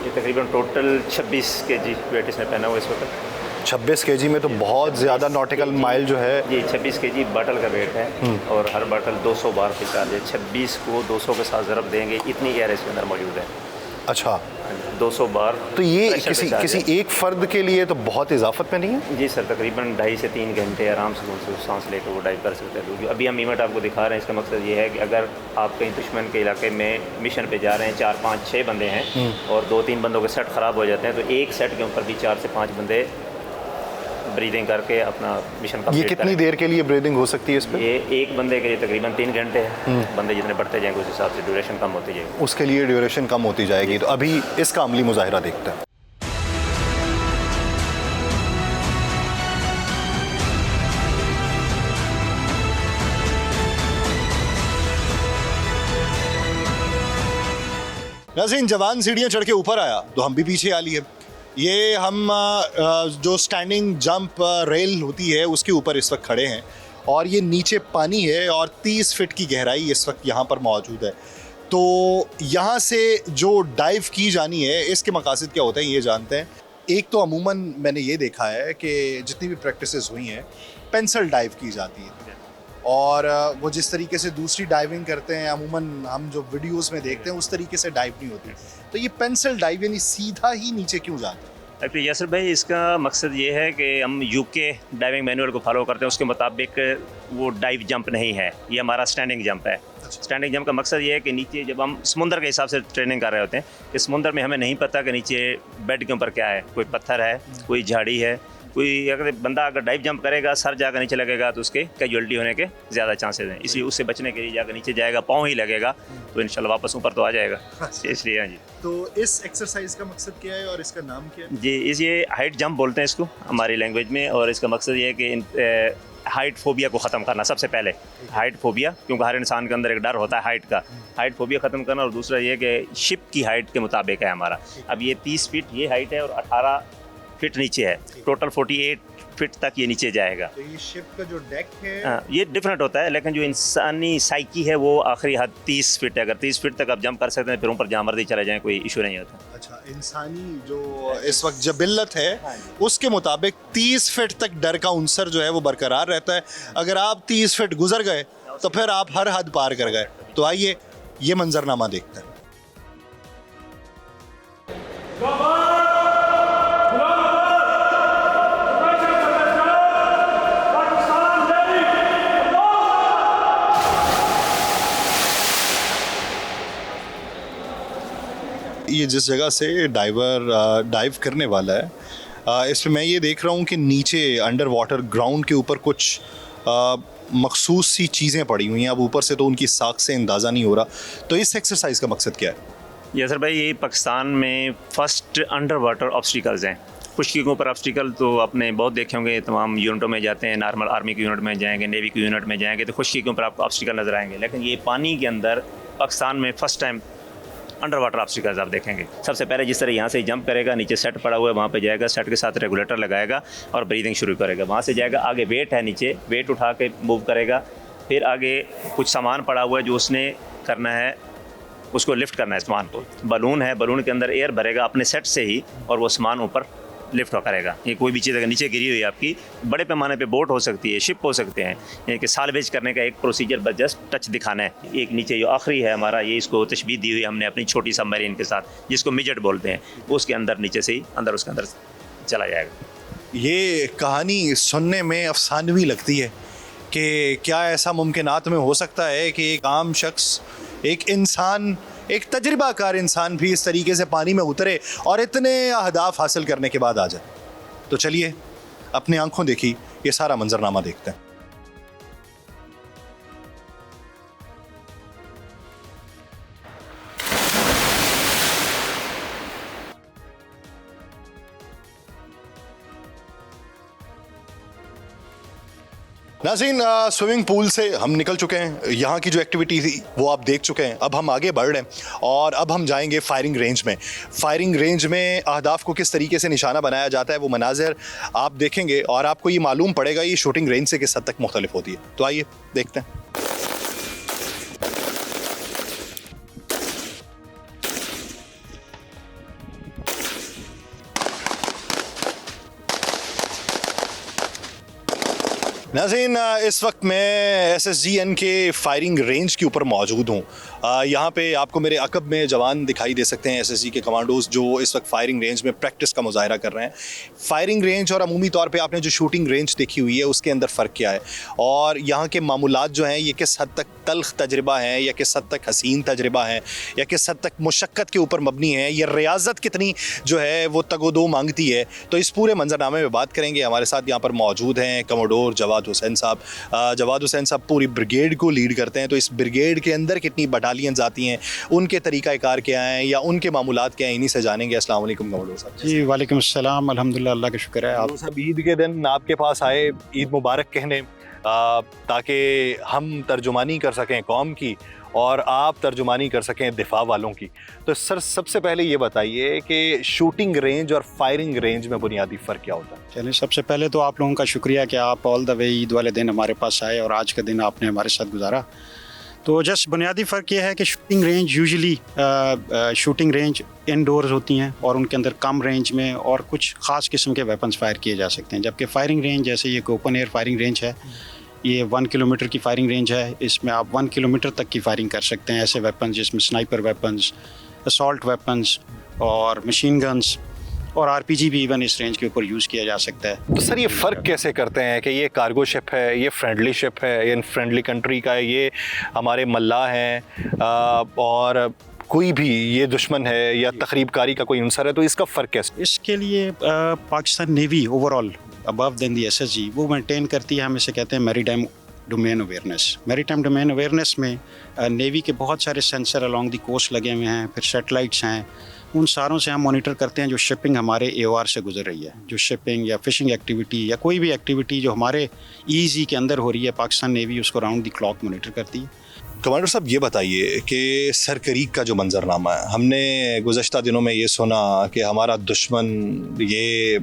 Speaker 11: ये तकरीबन टोटल 26 केजी वेट इसने पहना हुआ इस वक्त।
Speaker 1: 26 केजी में तो बहुत ज़्यादा नॉटिकल माइल जो है।
Speaker 11: ये 26 केजी बॉटल का वेट है और हर बॉटल 200 बार की चार्ज है। 26 को 200 के साथ ज़रब देंगे, इतनी एयर इसके अंदर मौजूद है।
Speaker 1: अच्छा,
Speaker 11: 200 बार।
Speaker 1: तो ये किसी एक फ़र्द के लिए तो बहुत इजाफत में नहीं है?
Speaker 11: जी सर, तकरीबन 2.5 से 3 घंटे आराम से सांस लेकर वो डाइव कर सकते हैं। क्योंकि अभी हम इवेंट आपको दिखा रहे हैं, इसका मकसद ये है कि अगर आप कहीं दुश्मन के इलाके में मिशन पे जा रहे हैं, 4, 5, 6 बंदे हैं और 2-3 बंदों के सेट ख़राब हो जाते हैं, तो एक सेट के ऊपर भी 4 से 5 बंदे ब्रीदिंग करके अपना मिशन कंप्लीट।
Speaker 1: ये कितनी देर के लिए ब्रीदिंग हो सकती है इस पर?
Speaker 11: ये एक बंदे के लिए तकरीबन 3 घंटे है। बंदे जितने बढ़ते जाएंगे उस हिसाब से ड्यूरेशन कम होती जाएगी।
Speaker 1: उसके लिए ड्यूरेशन कम होती जाएगी। तो अभी इसका अमली मुजाहिरा देखते हैं। नाज़रीन, जवान सीढ़ियाँ चढ़ के ऊपर आया तो हम भी पीछे आ लिए। ये हम जो स्टैंडिंग जंप रेल होती है उसके ऊपर इस वक्त खड़े हैं और ये नीचे पानी है और 30 फीट की गहराई इस वक्त यहाँ पर मौजूद है। तो यहाँ से जो डाइव की जानी है इसके मकासद क्या होते हैं ये जानते हैं। एक तो अमूमन मैंने ये देखा है कि जितनी भी प्रैक्टिसेस हुई हैं पेंसिल डाइव की जाती है और वो जिस तरीके से दूसरी डाइविंग करते हैं अमूमन हम जो वीडियोस में देखते हैं उस तरीके से डाइव नहीं होती। तो ये पेंसिल डाइव यानी सीधा ही नीचे क्यों जाते हैं?
Speaker 11: डॉक्टर यासिर भाई, इसका मकसद ये है कि हम यूके डाइविंग मैनुअल को फॉलो करते हैं, उसके मुताबिक वो डाइव जंप नहीं है, ये हमारा स्टैंडिंग जंप है। स्टैंडिंग जंप का मकसद ये है कि नीचे जब हम समुंदर के हिसाब से ट्रेनिंग कर रहे होते हैं कि समुंदर में हमें नहीं पता कि नीचे बेड के ऊपर क्या है, कोई पत्थर है, कोई झाड़ी है, कोई अगर बंदा अगर डाइव जंप करेगा सर जाकर नीचे लगेगा तो उसके कैजुअलिटी होने के ज़्यादा चांसेस हैं। इसलिए उससे बचने के लिए जाकर नीचे जाएगा, पाँव ही लगेगा तो इंशाल्लाह वापस ऊपर तो आ जाएगा। इसलिए हाँ जी।
Speaker 1: तो इस एक्सरसाइज का मकसद क्या है और इसका नाम क्या है?
Speaker 11: जी, ये हाइट जंप बोलते हैं इसको हमारी लैंग्वेज में, और इसका मकसद ये है कि हाइट फोबिया को ख़त्म करना। सबसे पहले हाइट फोबिया, क्योंकि हर इंसान के अंदर एक डर होता है हाइट का, हाइट फोबिया ख़त्म करना। और दूसरा ये कि शिप की हाइट के मुताबिक है हमारा। अब ये 30 फीट ये हाइट है और 18 फीट नीचे है, टोटल 48 फीट तक ये नीचे जाएगा।
Speaker 1: तो ये शिप का जो डेक है
Speaker 11: ये डिफरेंट होता है, लेकिन जो इंसानी साइकी है वो आखिरी हद 30 फीट है। अगर 30 फीट तक आप जंप कर सकते हैं फिर ऊपर जहाँ मर्जी चले जाएँ, कोई इशू नहीं होता।
Speaker 1: अच्छा, इंसानी जो इस वक्त जबिल्लत है उसके मुताबिक 30 फीट तक डर का उनसर जो है वो बरकरार रहता है। अगर आप 30 फीट गुजर गए तो फिर आप हर हद पार कर गए। तो आइए ये मंजरनामा देखते हैं। ये जिस जगह से डाइवर डाइव करने वाला है इस पर मैं ये देख रहा हूँ कि नीचे अंडर वाटर ग्राउंड के ऊपर कुछ मखसूस सी चीज़ें पड़ी हुई हैं। अब ऊपर से तो उनकी साख से अंदाज़ा नहीं हो रहा। तो इस एक्सरसाइज का मकसद क्या है?
Speaker 11: यासर भाई, ये पाकिस्तान में फर्स्ट अंडर वाटर ऑब्स्टिकल्स हैं। खुश्की के ऊपर ऑब्स्टिकल तो आपने बहुत देखे होंगे, तमाम यूनिटों में जाते हैं, नॉर्मल आर्मी की यूनिट में जाएंगे, नेवी की यूनिट में जाएंगे तो खुश्की के ऊपर आपको ऑब्स्टिकल नजर आएंगे। लेकिन ये पानी के अंदर पाकिस्तान में first time under water obstacles आप देखेंगे। सबसे पहले जिस तरह यहाँ से जंप करेगा, नीचे सेट पड़ा हुआ है वहाँ पे जाएगा, सेट के साथ रेगुलेटर लगाएगा और ब्रीदिंग शुरू करेगा। वहाँ से जाएगा, आगे वेट है, नीचे वेट उठा के मूव करेगा। फिर आगे कुछ सामान पड़ा हुआ है जो उसने करना है, उसको लिफ्ट करना है सामान को। बलून है, बलून के अंदर एयर भरेगा अपने सेट से ही और वो सामान ऊपर लिफ्ट करेगा। ये कोई भी चीज़ अगर नीचे गिरी हुई है आपकी, बड़े पैमाने पे बोट हो सकती है, शिप हो सकते हैं, ये कि साल्वेज करने का एक प्रोसीजर बस जस्ट टच दिखाना है। एक नीचे जो आखिरी है हमारा, ये इसको तशबीह दी हुई हमने अपनी छोटी सबमरीन के साथ, जिसको मिजेट बोलते हैं, उसके अंदर नीचे से ही अंदर उसके अंदर चला जाएगा।
Speaker 1: ये कहानी सुनने में अफसानवी लगती है कि क्या ऐसा मुमकिनात में हो सकता है कि एक आम शख्स, एक इंसान, एक तजर्बाकार इंसान भी इस तरीके से पानी में उतरे और इतने अहदाफ हासिल करने के बाद आ जाए। तो चलिए अपनी आंखों देखी ये सारा मंजरनामा देखते हैं। नाज़रीन, स्विमिंग पूल से हम निकल चुके हैं, यहाँ की जो एक्टिविटी थी वो आप देख चुके हैं। अब हम आगे बढ़ रहे हैं और अब हम जाएंगे फायरिंग रेंज में। फायरिंग रेंज में अहदाफ को किस तरीके से निशाना बनाया जाता है वो मनाज़र आप देखेंगे और आपको ये मालूम पड़ेगा ये शूटिंग रेंज से किस हद तक मुख्तलिफ होती है। तो आइए देखते हैं। नाज़रीन, इस वक्त मैं SSGN के फायरिंग रेंज के ऊपर मौजूद हूँ। यहाँ पे आपको मेरे अकब में जवान दिखाई दे सकते हैं, SSG के कमांडोज जो इस वक्त फायरिंग रेंज में प्रैक्टिस का मुजाहरा कर रहे हैं। फायरिंग रेंज और अमूमी तौर पे आपने जो शूटिंग रेंज देखी हुई है उसके अंदर फ़र्क क्या है और यहाँ के मामूलात जो हैं ये किस हद तक तल्ख तजर्बा हैं या किस हद तक हसीन तजर्बा हैं या किस हद तक मुशक्क़त के ऊपर मबनी है, ये रियाजत कितनी जो है वो तगोदो मांगती है। तो इस पूरे मंजरनामे में बात करेंगे। हमारे साथ यहाँ पर मौजूद हैं कमोडोर जवाद हुसैन साहब। जवाद हुसैन साहब पूरी ब्रिगेड को लीड करते हैं, तो इस ब्रिगेड के अंदर कितनी बटालियंस आती हैं, उनके तरीक़ाकार क्या हैं या उनके मामूलात क्या हैं, इन्हीं से जानेंगे। अस्सलाम वालेकुम कमोडोर साहब।
Speaker 9: जी वालेकुम अस्सलाम, अल्हम्दुलिल्लाह, अल्लाह का शुक्र है। आप
Speaker 1: सब ईद के दिन आपके पास आए ईद मुबारक कहने, ताकि हम तर्जुमानी कर सकें कौम की और आप तर्जुमानी कर सकें दिफा वालों की। तो सर सबसे पहले ये बताइए कि शूटिंग रेंज और फायरिंग रेंज में बुनियादी फ़र्क क्या होता है?
Speaker 9: चलिए, सबसे पहले तो आप लोगों का शुक्रिया कि आप ऑल द वे ईद वाले दिन हमारे पास आए और आज का दिन आपने हमारे साथ गुजारा। तो जस्ट बुनियादी फ़र्क ये है कि shooting range usually shooting range indoors होती हैं और उनके अंदर कम रेंज में और कुछ ख़ास किस्म के वेपन्स फायर किए जा सकते हैं, जबकि फायरिंग रेंज जैसे ये ओपन एयर फायरिंग रेंज है, ये 1 किलोमीटर की फायरिंग रेंज है। इसमें आप 1 किलोमीटर तक की फायरिंग कर सकते हैं। ऐसे वेपन्स जिसमें स्नाइपर वेपन्स, असॉल्ट वेपन्स और मशीन गन्स और RPG भी इवन इस रेंज के ऊपर यूज़ किया जा सकता है।
Speaker 1: तो सर ये फ़र्क कैसे करते हैं कि ये कार्गो शिप है, ये फ्रेंडली शिप है, ये फ्रेंडली कंट्री का है, ये हमारे मल्लाह हैं और कोई भी ये दुश्मन है या तखरीबकारी का कोई अंसर है, तो इसका फ़र्क कैसे?
Speaker 9: इसके लिए Pakistan navy overall above then the SSG वो मेंटेन करती है, हम इसे कहते हैं maritime domain awareness. Maritime domain awareness में नेवी के बहुत सारे सेंसर अलॉन्ग दी कोस्ट लगे हुए हैं, फिर सैटेलाइट्स हैं, उन सारों से हम मॉनिटर करते हैं जो शिपिंग हमारे AOR से गुजर रही है। जो शिपिंग या फिशिंग एक्टिविटी या कोई भी एक्टिविटी जो हमारे EEZ के अंदर हो रही है, पाकिस्तान नेवी उसको राउंड दी क्लॉक मॉनिटर करती है।
Speaker 1: कमांडर साहब ये बताइए कि सरकरीक का जो मंजरनामा है, हमने गुज़श्ता दिनों में ये सुना कि हमारा दुश्मन ये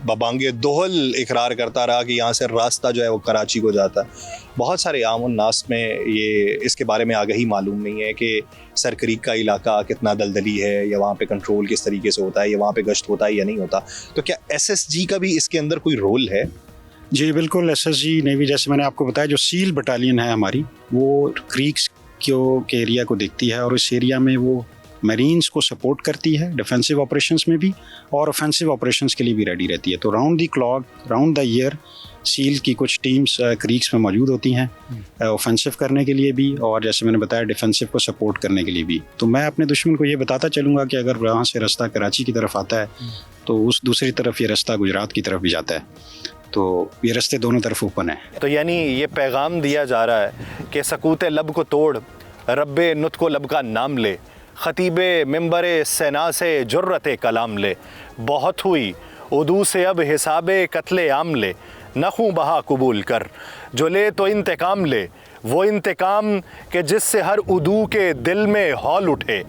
Speaker 1: बबांगे दोहल इकरार करता रहा कि यहाँ से रास्ता जो है वो कराची को जाता है। बहुत सारे आम नास में ये इसके बारे में आगही मालूम नहीं है कि सरकरीक का इलाका कितना दलदली है या वहाँ पे कंट्रोल किस तरीके से होता है या वहाँ पे गश्त होता है या नहीं होता। तो क्या SSG का भी इसके अंदर कोई रोल है?
Speaker 9: जी बिल्कुल, SSG नेवी जैसे मैंने आपको बताया जो सील बटालियन है हमारी, वो क्रीक्स के एरिया को देखती है और इस एरिया में वो मरीन्स को सपोर्ट करती है डिफेंसिव ऑपरेशंस में भी और ऑफेंसिव ऑपरेशंस के लिए भी रेडी रहती है। तो round the clock, round the year seal की कुछ टीम्स क्रीक्स में मौजूद होती हैं, ऑफेंसिव करने के लिए भी और जैसे मैंने बताया डिफेंसिव को सपोर्ट करने के लिए भी। तो मैं अपने दुश्मन को ये बताता चलूँगा कि अगर वहाँ से रास्ता कराची की तरफ आता है तो उस दूसरी तरफ ये रास्ता गुजरात की तरफ भी जाता है, तो ये रास्ते दोनों तरफ ओपन है।
Speaker 1: तो यानी ये पैगाम दिया जा रहा है कि सकूते लब को तोड़, रब्बे नुत को लब का नाम ले, ख़तीबे मिंबरे सेना से जुर्रत कलाम ले, बहुत हुई उदू से अब हिसाबे कत्ले आम ले, नखूं बहा कबूल कर, जो ले तो इंतकाम ले, वो इंतकाम कि जिससे हर उदू के दिल में हौल उठे,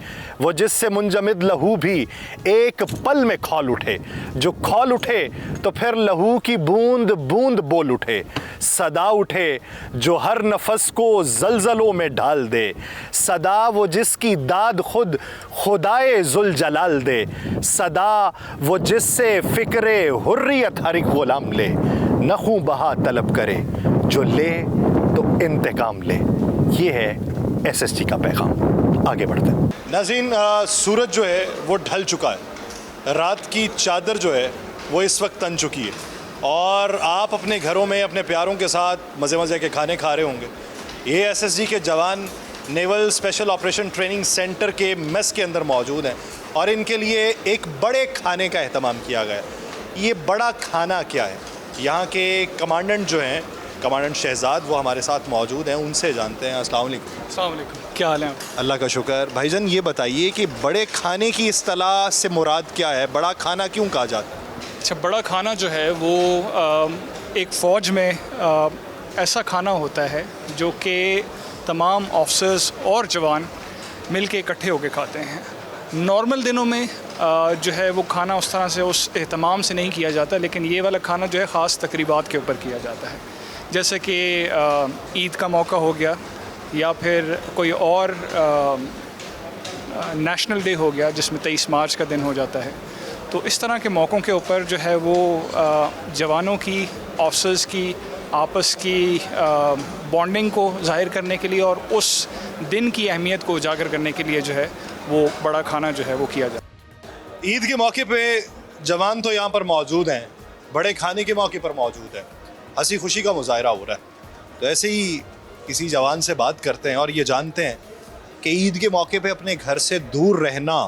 Speaker 1: वो जिससे मुंजमिद लहू भी एक पल में खौल उठे, जो खौल उठे तो फिर लहू की बूंद बूंद बोल उठे, सदा उठे जो हर नफस को जलजलों में डाल दे, सदा वो जिसकी दाद खुद खुदाए जुल जलाल दे, सदा वो जिससे फ़िक्रे हुर्रियत हर एक गुलाम ले, नखूं बहा तलब करे जो ले तो इंतकाम ले। ये है एसएसजी का पैगाम। आगे बढ़ते हैं नाज़रीन। सूरज जो है वो ढल चुका है, रात की चादर जो है वो इस वक्त तन चुकी है और आप अपने घरों में अपने प्यारों के साथ मज़े मज़े के खाने खा रहे होंगे। ये एसएसजी के जवान naval special operation training centre के मेस के अंदर मौजूद हैं और इनके लिए एक बड़े खाने का एहतमाम किया गया है। ये बड़ा खाना क्या है, यहाँ के कमांडेंट जो हैं, कमांडेंट शहजाद, वो हमारे साथ मौजूद हैं, उनसे जानते हैं। अस्सलाम वालेकुम।
Speaker 12: अस्सलाम वालेकुम, क्या हाल है?
Speaker 1: अल्लाह का शुक्र। भाईजान ये बताइए कि बड़े खाने की इस्तिलाह से मुराद क्या है, बड़ा खाना क्यों कहा जाता है?
Speaker 12: अच्छा, बड़ा खाना जो है वो एक फ़ौज में ऐसा खाना होता है जो कि तमाम ऑफिसर्स और जवान मिल के इकट्ठे होकर खाते हैं। नॉर्मल दिनों में जो है वो खाना उस तरह से उस एहतमाम से नहीं किया जाता, लेकिन ये वाला खाना जो है ख़ास तकरीबात के ऊपर किया जाता है, जैसे कि ईद का मौका हो गया या फिर कोई और नेशनल डे हो गया जिसमें 23 मार्च का दिन हो जाता है। तो इस तरह के मौक़ों के ऊपर जो है वो जवानों की, ऑफिसर्स की आपस की बॉन्डिंग को ज़ाहिर करने के लिए और उस दिन की अहमियत को उजागर करने के लिए जो है वो बड़ा खाना जो है वो किया जाता है।
Speaker 1: ईद के मौके पे जवान तो यहाँ पर मौजूद हैं, बड़े खाने के मौके पर मौजूद हैं, हंसी खुशी का मुजाहरा हो रहा है। तो ऐसे ही किसी जवान से बात करते हैं और ये जानते हैं कि ईद के मौके पे अपने घर से दूर रहना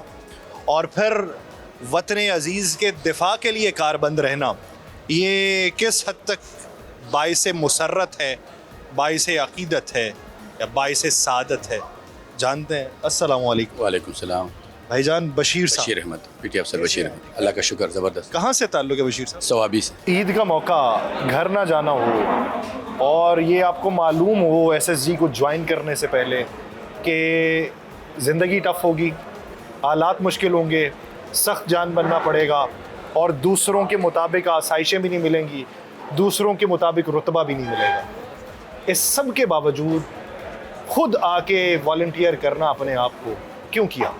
Speaker 1: और फिर वतन अजीज़ के दिफा के लिए कारबंद रहना, ये किस हद तक बाइसे मुसर्रत है, बाइसे अक़ीदत है या बाइसे सादत है, जानते हैं। अस्सलाम वालेकुम।
Speaker 13: वालेकुम सलाम।
Speaker 1: भाईजान बशीर साहब।
Speaker 13: बशीर अहमद, पीटी अफसर बशीर अहमद। अल्लाह का शुक्र, ज़बरदस्त।
Speaker 1: कहाँ से ताल्लुक़ है बशीर साहब?
Speaker 13: सवाबी से।
Speaker 1: ईद का मौका, घर ना जाना हो और ये आपको मालूम हो एसएसजी को ज्वाइन करने से पहले कि ज़िंदगी टफ़ होगी, हालात मुश्किल होंगे, सख्त जान बनना पड़ेगा और दूसरों के मुताबिक आसाइशें भी नहीं मिलेंगी, दूसरों के मुताबिक रुतबा भी नहीं मिलेगा। इस सब के बावजूद खुद आके वॉलंटियर करना अपने आप को क्यों किया?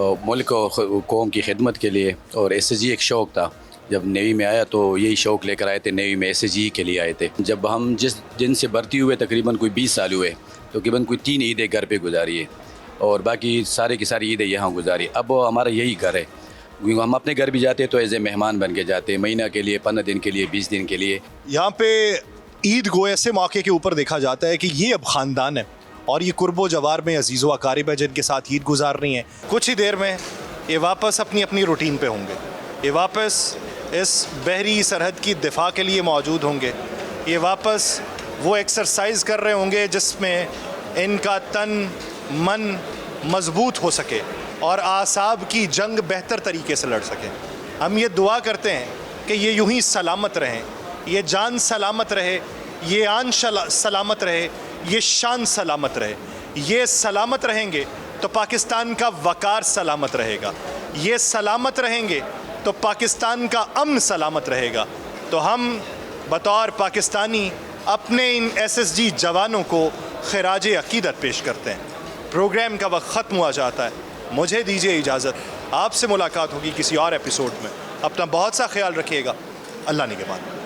Speaker 13: मुल्क और कौम की खिदमत के लिए, और एसएसजी एक शौक़ था। जब नेवी में आया तो यही शौक़ लेकर आए थे, नेवी में एसएसजी के लिए आए थे। जब हम जिस दिन से भर्ती हुए तकरीबन कोई 20 साल हुए, तो तकरीबन कोई 3 ईदें घर पे गुजारी है और बाकी सारे की सारी ईदें यहाँ गुजारी। अब हमारा यही घर है, क्योंकि हम अपने घर भी जाते हैं तो एज ए मेहमान बन के जाते हैं, महीना के लिए, 15 दिन के लिए, 20 दिन के लिए।
Speaker 1: यहाँ पे ईद को ऐसे मौके के ऊपर देखा जाता है कि ये अब ख़ानदान है और ये कुर्बो जवार में अजीज़ व अकारिब है जिनके साथ ईद गुजार रही हैं। कुछ ही देर में ये वापस अपनी अपनी रूटीन पे होंगे, ये वापस इस बहरी सरहद की दिफा के लिए मौजूद होंगे, ये वापस वो एक्सरसाइज कर रहे होंगे जिसमें इनका तन मन मजबूत हो सके और आसाब की जंग बेहतर तरीके से लड़ सकें। हम ये दुआ करते हैं कि ये यूं ही सलामत रहें, ये जान सलामत रहे, ये आन सलामत रहे, ये शान सलामत रहे। ये सलामत रहेंगे तो पाकिस्तान का वकार सलामत रहेगा, ये सलामत रहेंगे तो पाकिस्तान का अमन सलामत रहेगा। तो हम बतौर पाकिस्तानी अपने इन एसएसजी जवानों को खिराज अकीदत पेश करते हैं। प्रोग्राम का वक्त ख़त्म हुआ जाता है, मुझे दीजिए इजाज़त, आपसे मुलाकात होगी किसी और एपिसोड में। अपना बहुत सा ख्याल रखिएगा। अल्लाह निगहबान।